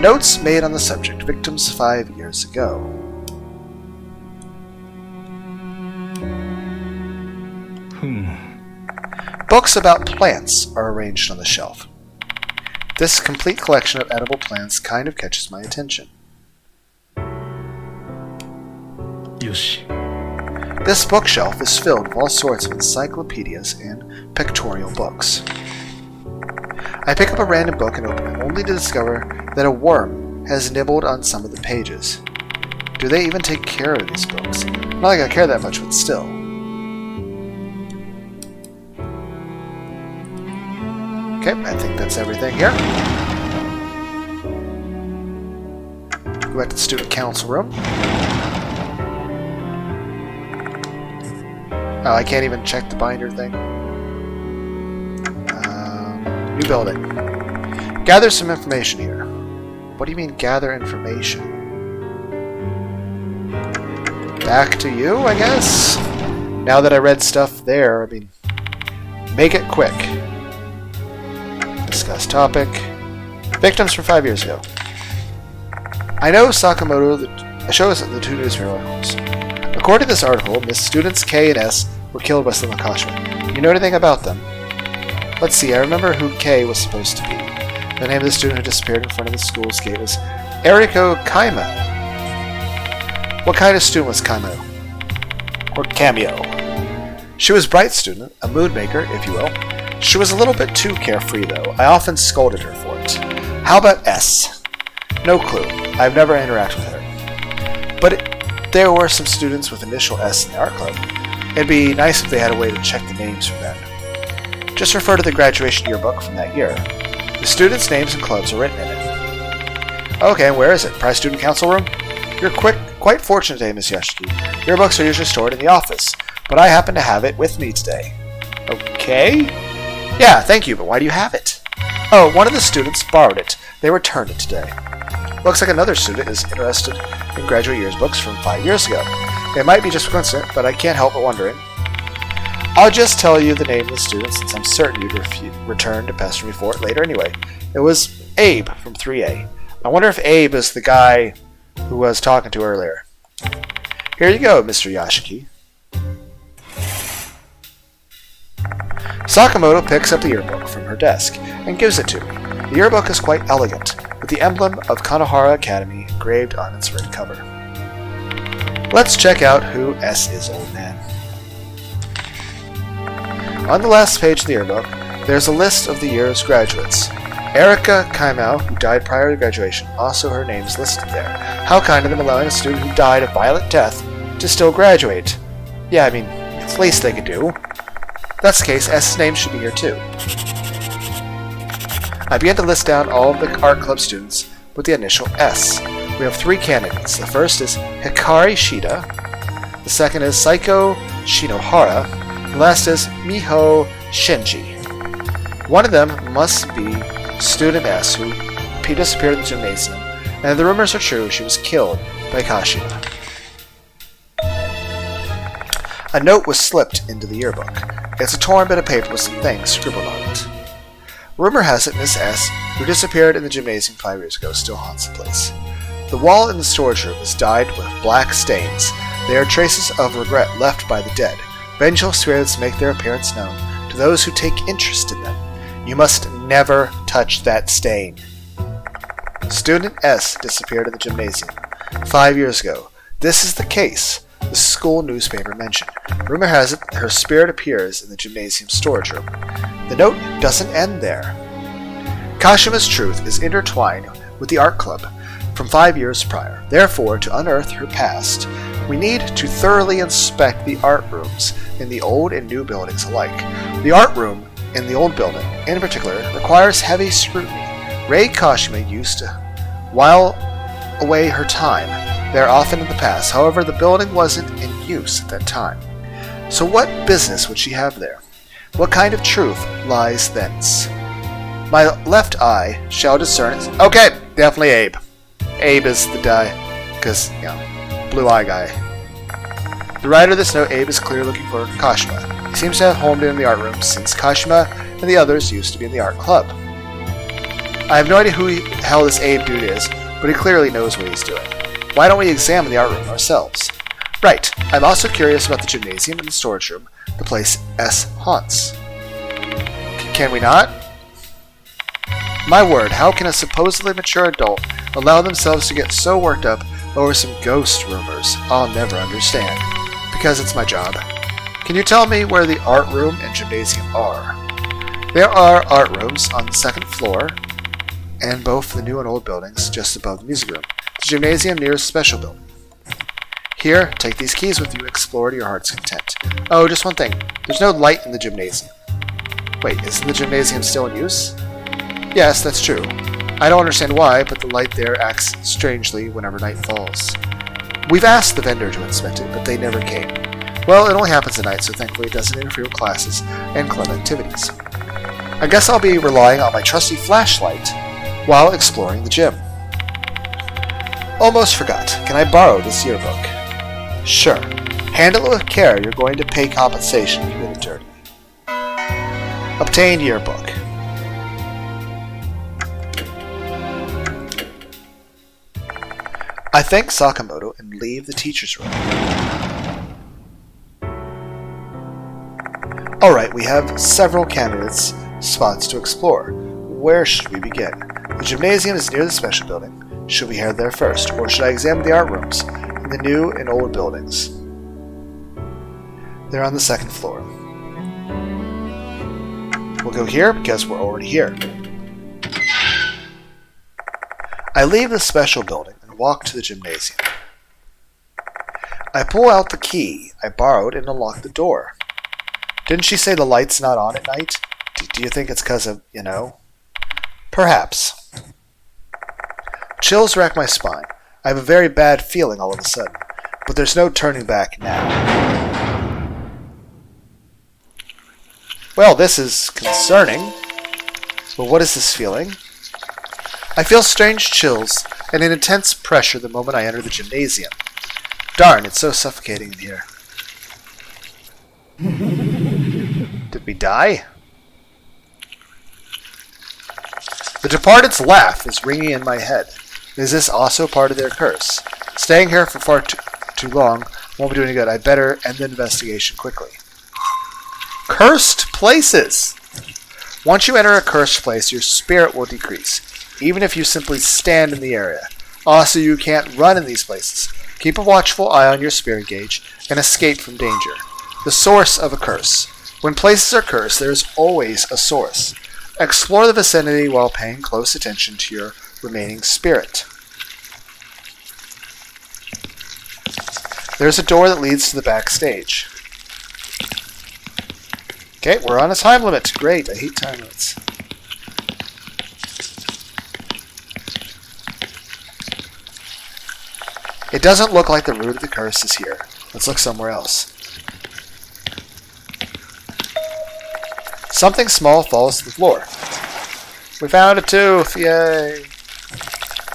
Speaker 1: Notes made on the subject. Victims 5 years ago. Books about plants are arranged on the shelf. This complete collection of edible plants kind of catches my attention.
Speaker 2: よし。
Speaker 1: This bookshelf is filled with all sorts of encyclopedias and pictorial books. I pick up a random book and open it, only to discover that a worm has nibbled on some of the pages. Do they even take care of these books? Not like I care that much, but still. Okay, I think that's everything here. Go back to the student council room. Oh, I can't even check the binder thing. New building. Gather some information here. What do you mean, gather information? Back to you, I guess? Now that I read stuff there, I mean, make it quick. Discuss topic. Victims from 5 years ago. I know Sakamoto shows the two newspaper articles. According to this article, Miss Students K and S were killed by Slipmouth Kashima. You know anything about them? Let's see, I remember who K was supposed to be. The name of the student who disappeared in front of the school's gate was Eriko Kaimo. What kind of student was Kaimo? Or Cameo? She was a bright student, a mood maker, if you will. She was a little bit too carefree, though. I often scolded her for it. How about S? No clue. I've never interacted with her. But there were some students with initial S in the art club. It'd be nice if they had a way to check the names from them. Just refer to the graduation yearbook from that year. The students' names and clubs are written in it. Okay, where is it? Prize Student Council Room? You're quite fortunate today, Miss Yashiki. Yearbooks are usually stored in the office, but I happen to have it with me today. Okay? Yeah, thank you, but why do you have it? Oh, one of the students borrowed it. They returned it today. Looks like another student is interested in graduate years books from 5 years ago. It might be just coincident, but I can't help but wondering. I'll just tell you the name of the student since I'm certain you'd return to pester me for it later anyway. It was Abe from 3A. I wonder if Abe is the guy who I was talking to earlier. Here you go, Mr. Yashiki. Sakamoto picks up the yearbook from her desk and gives it to me. The yearbook is quite elegant, with the emblem of Kanohara Academy engraved on its red cover. Let's check out who S is, old man. On the last page of the yearbook, there's a list of the year's graduates. Erika Kaimo, who died prior to graduation, also her name is listed there. How kind of them allowing a student who died a violent death to still graduate. Yeah, I mean, it's the least they could do. If that's the case, S's name should be here too. I began to list down all of the art club students with the initial S. We have 3 candidates. The first is Hikari Shida, the second is Saiko Shinohara, and the last is Miho Shinji. One of them must be Student S, who disappeared in the gymnasium, and if the rumors are true, she was killed by Kashima. A note was slipped into the yearbook. It's a torn bit of paper with some things scribbled on it. Rumor has it Miss S, who disappeared in the gymnasium 5 years ago, still haunts the place. The wall in the storage room is dyed with black stains. They are traces of regret left by the dead. Vengeful spirits make their appearance known to those who take interest in them. You must never touch that stain. Student S disappeared in the gymnasium 5 years ago. This is the case the school newspaper mentioned. Rumor has it her spirit appears in the gymnasium storage room. The note doesn't end there. Kashima's truth is intertwined with the art club. from 5 years prior. Therefore, to unearth her past, we need to thoroughly inspect the art rooms in the old and new buildings alike. The art room in the old building, in particular, requires heavy scrutiny. Rei Kashima used to while away her time there often in the past. However, the building wasn't in use at that time. So what business would she have there? What kind of truth lies thence? My left eye shall discern it. Okay, definitely Abe. Abe is the guy, because, blue eye guy. The writer of this note, Abe, is clearly looking for Kashima. He seems to have homed in the art room since Kashima and the others used to be in the art club. I have no idea who the hell this Abe dude is, but he clearly knows what he's doing. Why don't we examine the art room ourselves? Right, I'm also curious about the gymnasium and the storage room, the place S haunts. Can we not? My word, how can a supposedly mature adult allow themselves to get so worked up over some ghost rumors? I'll never understand. Because it's my job. Can you tell me where the art room and gymnasium are? There are art rooms on the second floor, and both the new and old buildings just above the music room. The gymnasium near a special building. Here, take these keys with you and explore to your heart's content. Oh, just one thing. There's no light in the gymnasium. Wait, isn't the gymnasium still in use? Yes, that's true. I don't understand why, but the light there acts strangely whenever night falls. We've asked the vendor to inspect it, but they never came. Well, it only happens at night, so thankfully it doesn't interfere with classes and club activities. I guess I'll be relying on my trusty flashlight while exploring the gym. Almost forgot. Can I borrow this yearbook? Sure. Handle it with care. You're going to pay compensation if you get it dirty. Obtain yearbook. I thank Sakamoto and leave the teacher's room. Alright, we have several candidates spots to explore. Where should we begin? The gymnasium is near the special building. Should we head there first, or should I examine the art rooms in the new and old buildings? They're on the second floor. We'll go here because we're already here. I leave the special building and walk to the gymnasium. I pull out the key I borrowed and unlock the door. Didn't she say the light's not on at night? Do you think it's because of, Perhaps. Chills rack my spine. I have a very bad feeling all of a sudden, but there's no turning back now. Well, this is concerning. But what is this feeling? I feel strange chills and an intense pressure the moment I enter the gymnasium. Darn, it's so suffocating in here. Did we die? The departed's laugh is ringing in my head. Is this also part of their curse? Staying here for far too long won't be doing any good. I better end the investigation quickly. Cursed places! Once you enter a cursed place, your spirit will decrease, even if you simply stand in the area. Also, you can't run in these places. Keep a watchful eye on your spirit gauge and escape from danger. The source of a curse. When places are cursed, there is always a source. Explore the vicinity while paying close attention to your remaining spirit. There's a door that leads to the backstage. Okay, we're on a time limit. Great, I hate time limits. It doesn't look like the root of the curse is here. Let's look somewhere else. Something small falls to the floor. We found a tooth! Yay!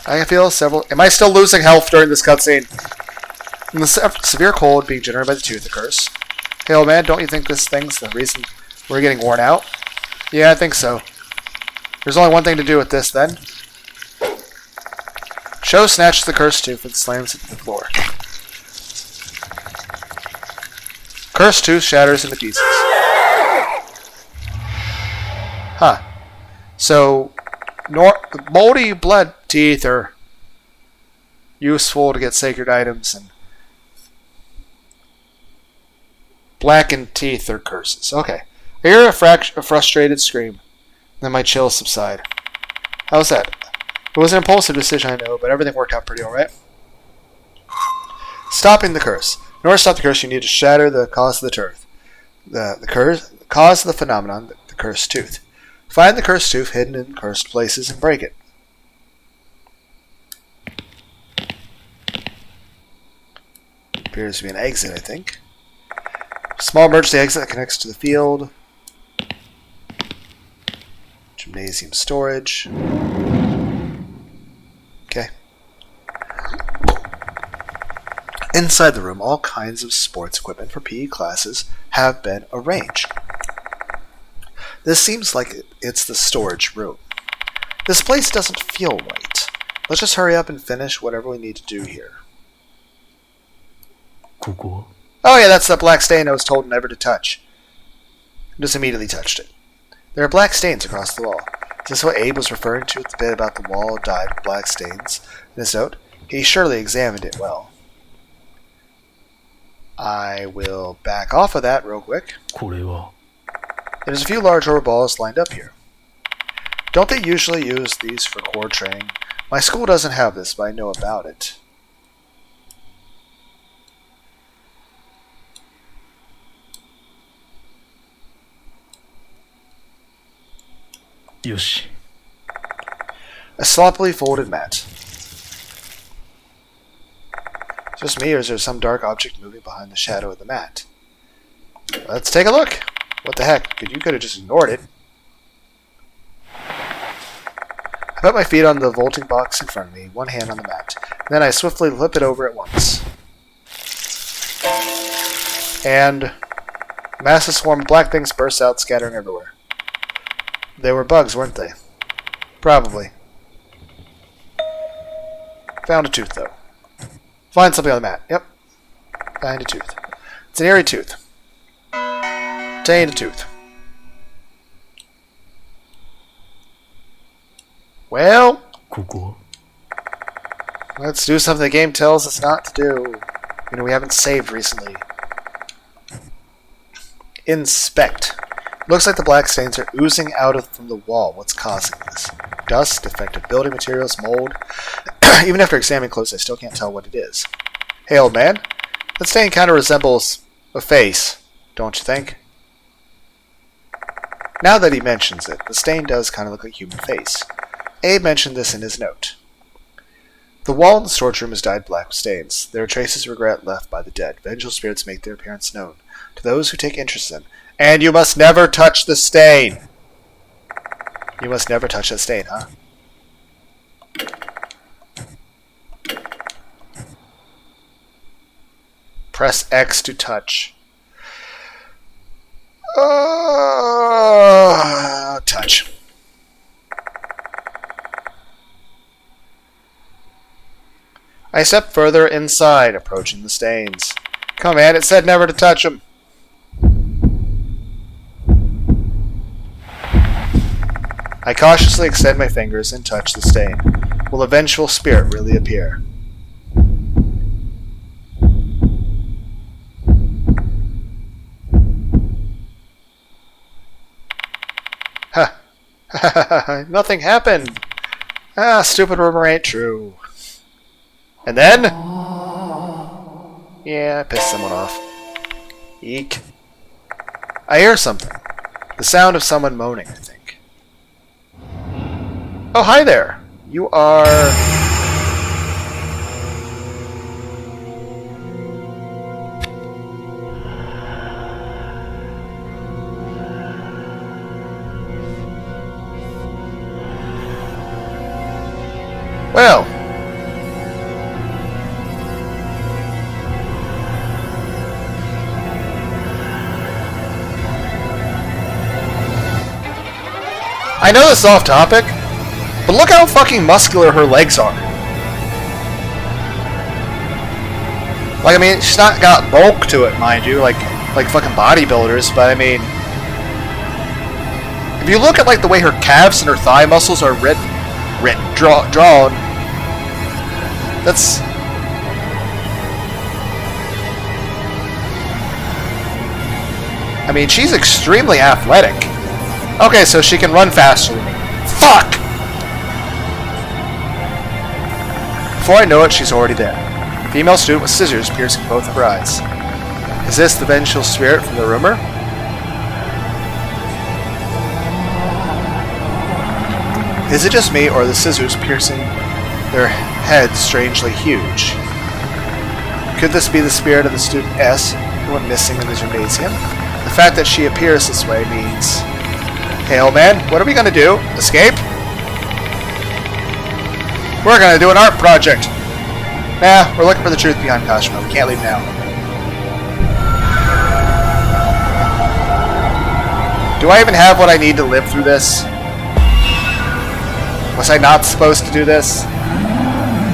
Speaker 1: I can feel several... Am I still losing health during this cutscene? And the severe cold being generated by the tooth curse. Hey, old man, don't you think this thing's the reason we're getting worn out? Yeah, I think so. There's only one thing to do with this, then. Cho snatches the cursed tooth and slams it to the floor. Cursed tooth shatters into pieces. Huh. So, moldy blood teeth are useful to get sacred items, and blackened teeth are curses. Okay. I hear a frustrated scream. Then my chills subside. How's that? It was an impulsive decision, I know, but everything worked out pretty alright. Stopping the curse. In order to stop the curse, you need to shatter the cause of the tooth. The cause of the phenomenon, the cursed tooth. Find the cursed tooth hidden in cursed places and break it. Appears to be an exit, I think. Small emergency exit that connects to the field. Gymnasium storage. Okay. Inside the room, all kinds of sports equipment for PE classes have been arranged. This seems like it's the storage room. This place doesn't feel right. Let's just hurry up and finish whatever we need to do here.
Speaker 2: ここ
Speaker 1: Oh yeah, that's the black stain I was told never to touch. Just immediately touched it. There are black stains across the wall. Is this what Abe was referring to at the bit about the wall dyed with black stains? In his note, he surely examined it well. I will back off of that real quick.
Speaker 2: これは
Speaker 1: There's a few large rubber balls lined up here. Don't they usually use these for core training? My school doesn't have this, but I know about it.
Speaker 2: Yoshi.
Speaker 1: A sloppily folded mat. Just me, or is there some dark object moving behind the shadow of the mat? Let's take a look. What the heck? You could have just ignored it. I put my feet on the vaulting box in front of me, one hand on the mat. Then I swiftly flip it over at once. And a massive swarm of black things bursts out, scattering everywhere. They were bugs, weren't they? Probably. Found a tooth, though. Find something on the mat. Yep. Find a tooth. It's an eerie tooth. Obtained a tooth. Well,
Speaker 2: ここ
Speaker 1: let's do something the game tells us not to do. You know, we haven't saved recently. Inspect. Looks like the black stains are oozing out from the wall. What's causing this? Dust, defective building materials, mold. Even after examining close, I still can't tell what it is. Hey, old man. That stain kind of resembles a face, don't you think? Now that he mentions it, the stain does kind of look like a human face. Abe mentioned this in his note. The wall in the storage room is dyed black with stains. There are traces of regret left by the dead. Vengeful spirits make their appearance known to those who take interest in them. And you must never touch the stain! You must never touch that stain, huh? Press X to touch. Touch. I step further inside, approaching the stains. Come on, man, it said never to touch them. I cautiously extend my fingers and touch the stain. Will a vengeful spirit really appear? Ha! Nothing happened! Ah, stupid rumor ain't true. And then? Yeah, I pissed someone off. Eek. I hear something. The sound of someone moaning, I think. Oh, hi there! You are... Well... I know this is off topic, but look how fucking muscular her legs are. Like, I mean, she's not got bulk to it, mind you, like fucking bodybuilders, but I mean... If you look at, like, the way her calves and her thigh muscles are drawn, that's... I mean, she's extremely athletic. Okay, so she can run faster than me. Fuck! Before I know it, she's already there. Female student with scissors piercing both of her eyes. Is this the vengeful spirit from the rumor? Is it just me, or are the scissors piercing their heads strangely huge? Could this be the spirit of the student S who went missing in the gymnasium? The fact that she appears this way means... Hey, old man, what are we gonna do? Escape? We're gonna do an art project! Nah, we're looking for the truth behind Kashima. We can't leave now. Do I even have what I need to live through this? Was I not supposed to do this?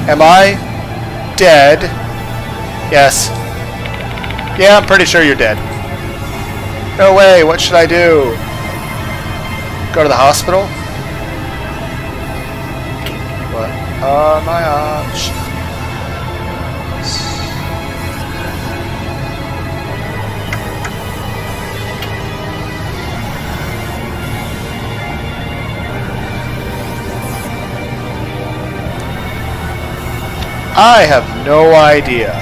Speaker 1: Am I dead? Yes. Yeah, I'm pretty sure you're dead. No way, what should I do? Go to the hospital? What are my options? I have no idea.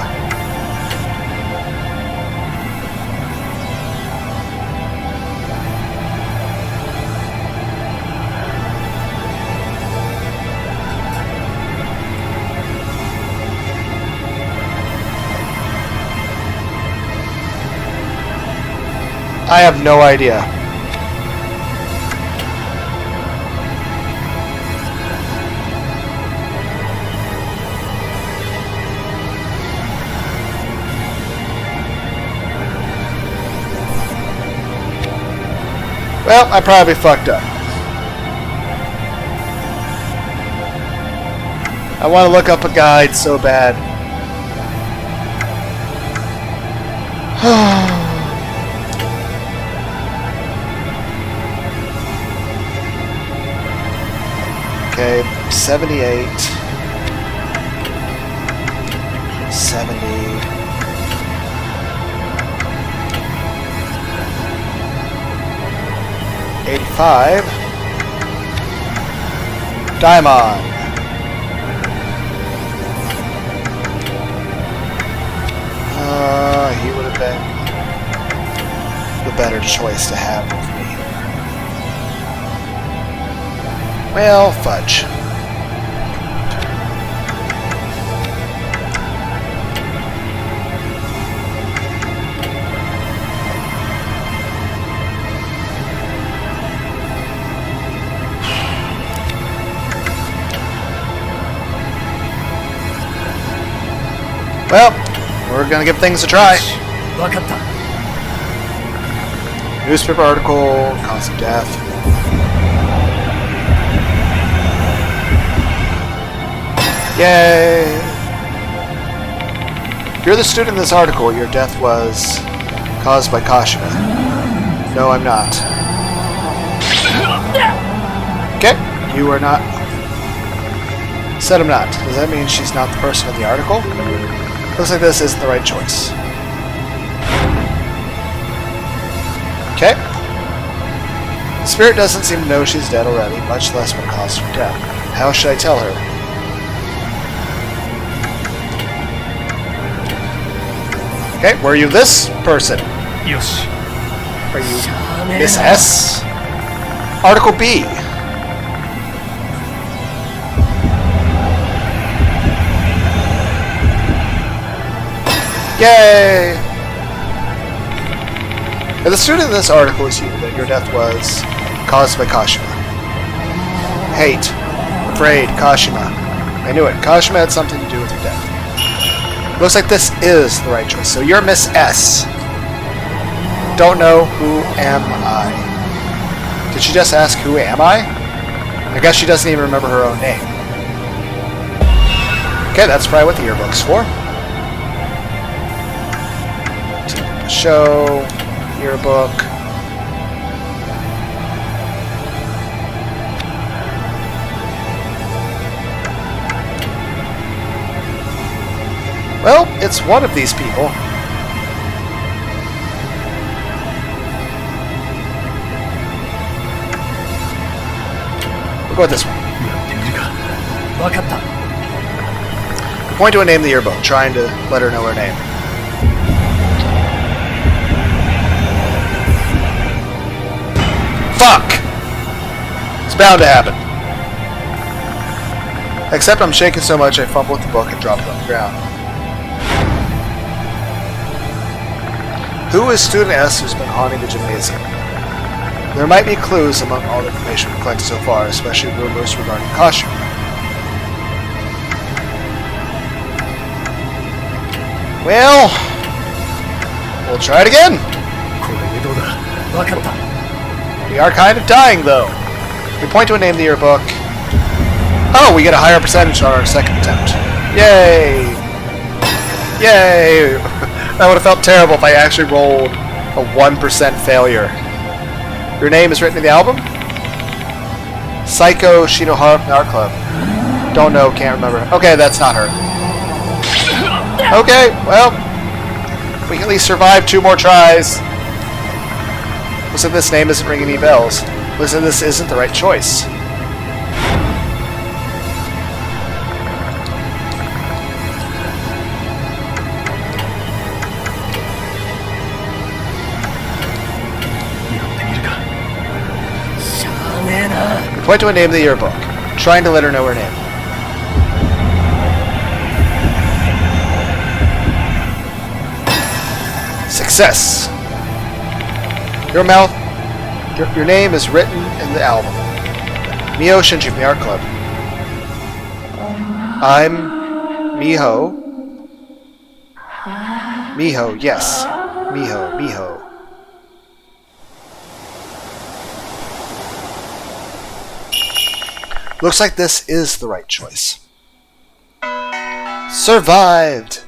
Speaker 1: I have no idea. Well, I probably fucked up. I want to look up a guide so bad. Okay, 78. 70. $85. Diamond. He would have been the better choice to have with me. Well, fudge. Well, we're gonna give things a try. Newspaper article, cause of death. Yay! If you're the student in this article, your death was caused by Kashima. No, I'm not. Okay, you are not. Said I'm not. Does that mean she's not the person in the article? Looks like this isn't the right choice. Okay. The spirit doesn't seem to know she's dead already, much less what caused her death. How should I tell her? Okay, were you this person?
Speaker 2: Yosh.
Speaker 1: Are you Miss S? Article B. Yay! If the student in this article is you, then your death was caused by Kashima. Hate. Afraid. Kashima. I knew it. Kashima had something to do with your death. Looks like this is the right choice. So you're Miss S. Don't know who am I. Did she just ask who am I? I guess she doesn't even remember her own name. Okay, that's probably what the yearbook's for. Show, yearbook. Well, it's one of these people. We'll go with this one. Point to a name in the yearbook, trying to let her know her name. Fuck! It's bound to happen. Except I'm shaking so much I fumble with the book and drop it on the ground. Who is Student S who's been haunting the gymnasium? There might be clues among all the information we've collected so far, especially rumors regarding costume. Well, we'll try it again.
Speaker 2: これでどうだ。わかった。
Speaker 1: We are kind of dying, though. We point to a name in the yearbook. Oh, we get a higher percentage on our second attempt. Yay! Yay! That would have felt terrible if I actually rolled a 1% failure. Your name is written in the album? Psycho Shinohara from our club. Don't know, can't remember. Okay, that's not her. Okay, well, we can at least survive 2 more tries. Listen, this name isn't ringing any bells. Listen, this isn't the right choice. We point to a name in the yearbook, trying to let her know her name. Success! Your name is written in the album. Miho Shinji from the art club. I'm Miho. Miho, yes. Miho. Looks like this is the right choice. Survived!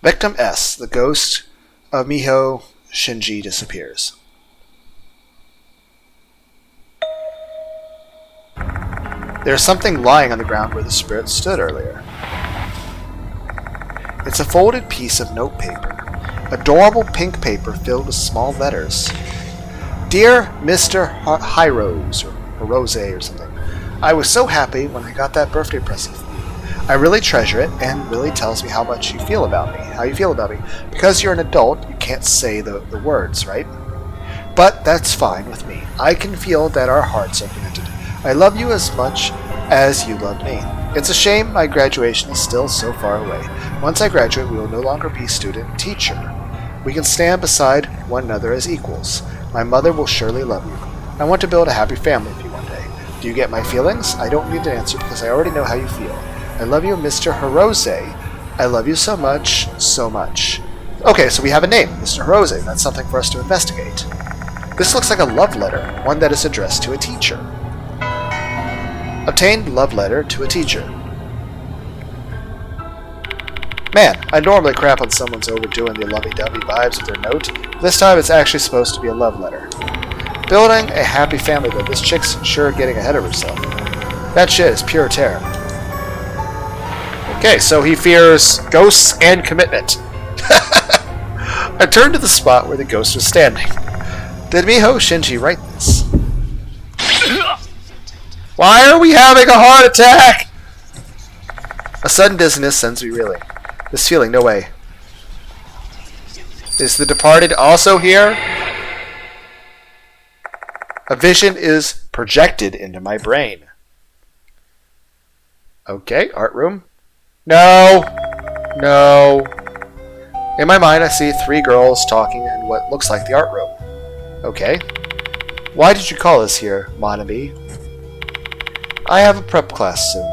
Speaker 1: Victim S, the ghost of Miho Shinji, disappears. There's something lying on the ground where the spirit stood earlier. It's a folded piece of notepaper. Adorable pink paper filled with small letters. Dear Mr. Hirose, or Hirose or something. I was so happy when I got that birthday present from you. I really treasure it, and really tells me how much you feel about me. How you feel about me. Because you're an adult, you can't say the words, right? But that's fine with me. I can feel that our hearts are connected. I love you as much as you love me. It's a shame my graduation is still so far away. Once I graduate, we will no longer be student and teacher. We can stand beside one another as equals. My mother will surely love you. I want to build a happy family with you one day. Do you get my feelings? I don't need an answer because I already know how you feel. I love you, Mr. Hirose. I love you so much, so much. Okay, so we have a name, Mr. Hirose. That's something for us to investigate. This looks like a love letter, one that is addressed to a teacher. Obtained love letter to a teacher. Man, I normally crap on someone's overdoing the lovey-dovey vibes of their note. This time it's actually supposed to be a love letter. Building a happy family, though. This chick's sure getting ahead of herself. That shit is pure terror. Okay, so he fears ghosts and commitment. I turned to the spot where the ghost was standing. Did Miho Shinji write this? Why are we having a heart attack? A sudden dizziness sends me reeling. This feeling, no way. Is the departed also here? A vision is projected into my brain. Okay, art room. No! No. In my mind, I see 3 girls talking in what looks like the art room. Okay. Why did you call us here, Manabe? I have a prep class soon.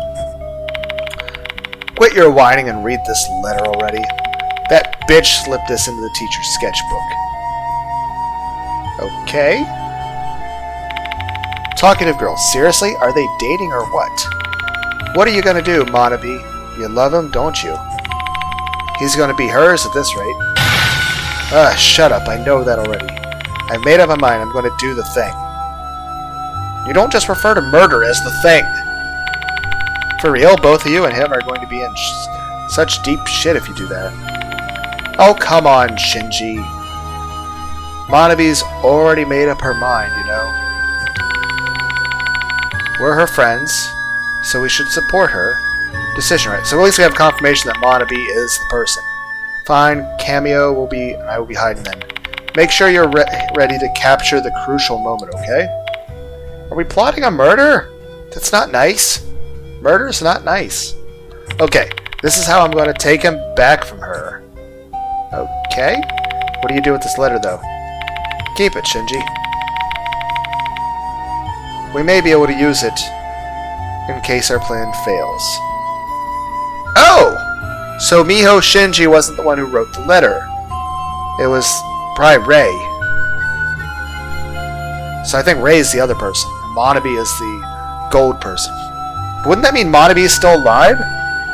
Speaker 1: Quit your whining and read this letter already. That bitch slipped this into the teacher's sketchbook. Okay. Talkative girl. Seriously? Are they dating or what? What are you gonna do, Manabe? You love him, don't you? He's gonna be hers at this rate. Shut up. I know that already. I made up my mind. I'm gonna do the thing. You don't just refer to murder as the thing. For real, both of you and him are going to be in such deep shit if you do that. Oh, come on, Shinji. Manabe's already made up her mind, you know. We're her friends, so we should support her decision, right? So at least we have confirmation that Monabe is the person. Fine, Cameo will be... I will be hiding then. Make sure you're ready to capture the crucial moment, okay? Are we plotting a murder? That's not nice. Murder's not nice. Okay, this is how I'm going to take him back from her. Okay? What do you do with this letter, though? Keep it, Shinji. We may be able to use it in case our plan fails. Oh! So Miho Shinji wasn't the one who wrote the letter. It was probably Rei. So I think Rei is the other person. Monabe is the gold person. But wouldn't that mean Monabe is still alive?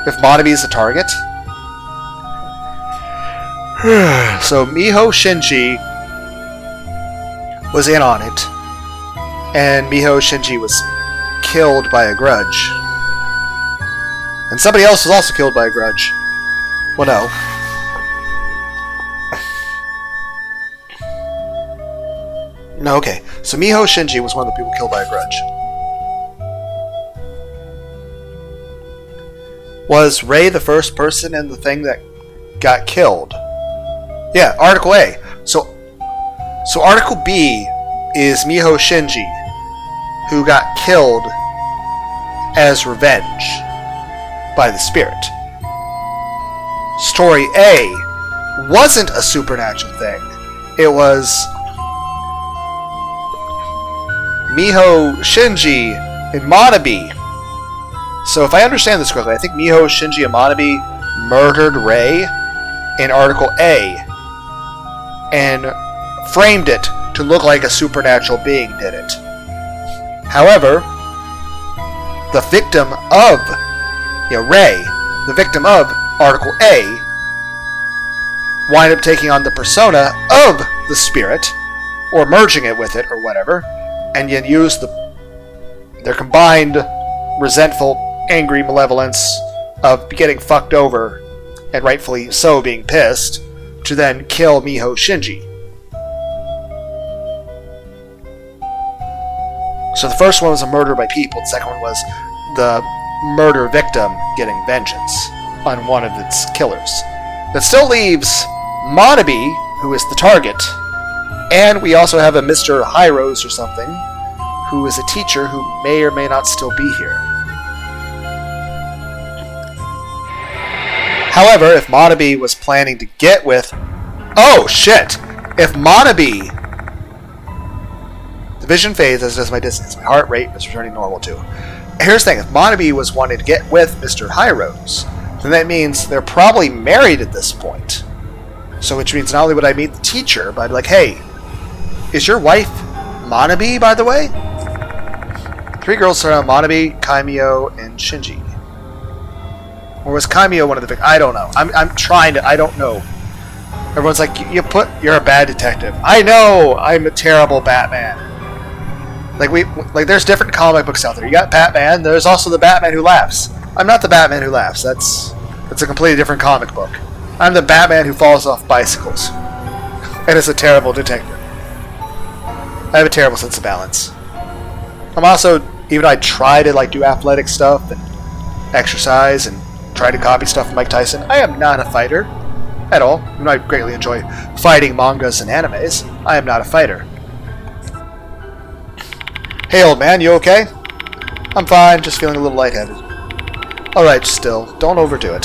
Speaker 1: If Monabe is the target? So Miho Shinji was in on it. And Miho Shinji was killed by a grudge. And somebody else was also killed by a grudge. Well, no. No, okay. So Miho Shinji was one of the people killed by a grudge. Was Rei the first person in the thing that got killed? Yeah, Article A. So Article B is Miho Shinji, who got killed as revenge by the spirit. Story A wasn't a supernatural thing. It was Miho Shinji and Monabe. So if I understand this correctly, I think Miho Shinji and Monabe murdered Rei in Article A and framed it to look like a supernatural being did it. However, the victim of Rei, the victim of Article A, wind up taking on the persona of the spirit, or merging it with it, or whatever, and yet use their combined resentful, angry malevolence of getting fucked over, and rightfully so being pissed, to then kill Miho Shinji. So the first one was a murder by people, the second one was the murder victim getting vengeance on one of its killers. That still leaves Monabe, who is the target, and we also have a Mr. Hirose or something, who is a teacher who may or may not still be here. However, if Monabe was planning to get with... Oh, shit! If Monabe... The vision fades as does my distance. My heart rate is returning normal too. Here's the thing. If Monabe was wanting to get with Mr. Hirose, then that means they're probably married at this point. So which means not only would I meet the teacher, but I'd be like, hey, is your wife Monabe, by the way? 3 girls surround Monabe, Kaimyo, and Shinji. Or was Kaimyo one of the big... I don't know. I'm trying to... I don't know. Everyone's like, you're a bad detective. I know! I'm a terrible Batman. Like there's different comic books out there. You got Batman, there's also the Batman who laughs. I'm not the Batman who laughs. That's a completely different comic book. I'm the Batman who falls off bicycles. And is a terrible detective. I have a terrible sense of balance. I'm also, even though I try to do athletic stuff and exercise and try to copy stuff from Mike Tyson, I am not a fighter at all. Even though I greatly enjoy fighting mangas and animes, I am not a fighter. Hey old man, you okay? I'm fine, just feeling a little lightheaded. Alright, still, don't overdo it.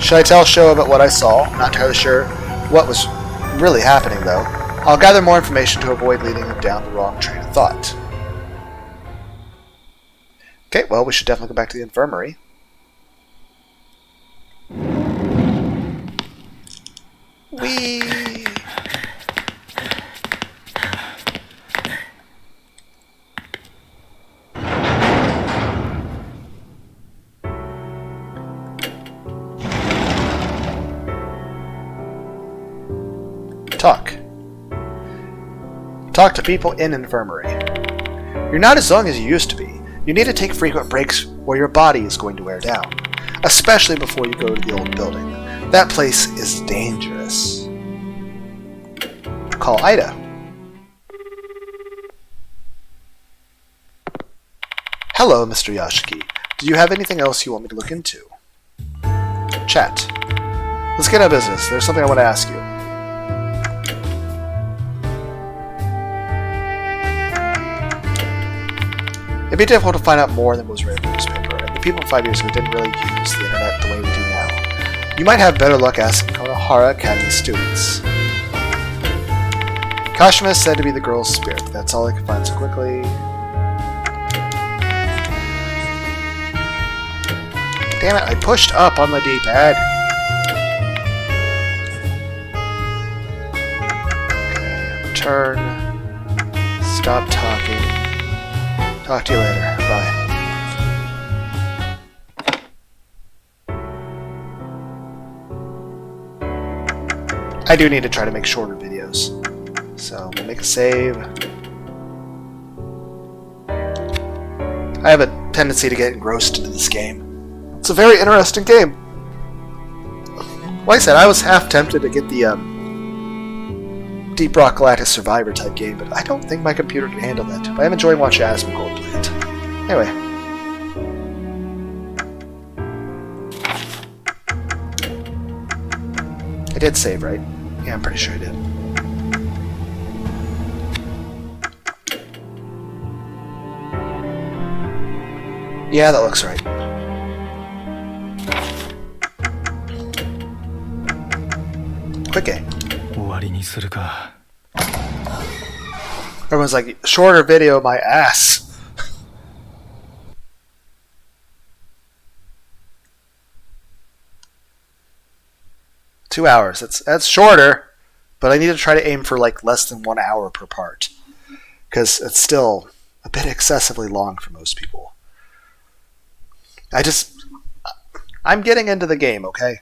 Speaker 1: Should I tell Sho about what I saw? I'm not entirely sure what was really happening, though. I'll gather more information to avoid leading him down the wrong train of thought. Okay, well, we should definitely go back to the infirmary. Whee! Talk to people in infirmary. You're not as young as you used to be. You need to take frequent breaks or your body is going to wear down. Especially before you go to the old building. That place is dangerous. Call Ida. Hello, Mr. Yashiki. Do you have anything else you want me to look into? Chat. Let's get out of business. There's something I want to ask you. It'd be difficult to find out more than was written in the newspaper, and the people 5 years ago didn't really use the internet the way we do now. You might have better luck asking Konohara Academy students. Kashima is said to be the girl's spirit. That's all I can find so quickly. Damn it, I pushed up on the D-pad. Okay, return. Stop talking. Talk to you later. Bye. I do need to try to make shorter videos. So, we'll make a save. I have a tendency to get engrossed into this game. It's a very interesting game. Like I said, I was half tempted to get the Deep Rock Galactic Survivor type game, but I don't think my computer can handle that. But I'm enjoying watching Asmongold play it. Anyway. I did save, right? Yeah, I'm pretty sure I did. Yeah, that looks right. Quick game.
Speaker 2: 終わりにするか。
Speaker 1: Everyone's like, shorter video, my ass. Two hours. That's shorter, but I need to try to aim for like less than 1 hour per part, because it's still a bit excessively long for most people. I'm getting into the game, okay?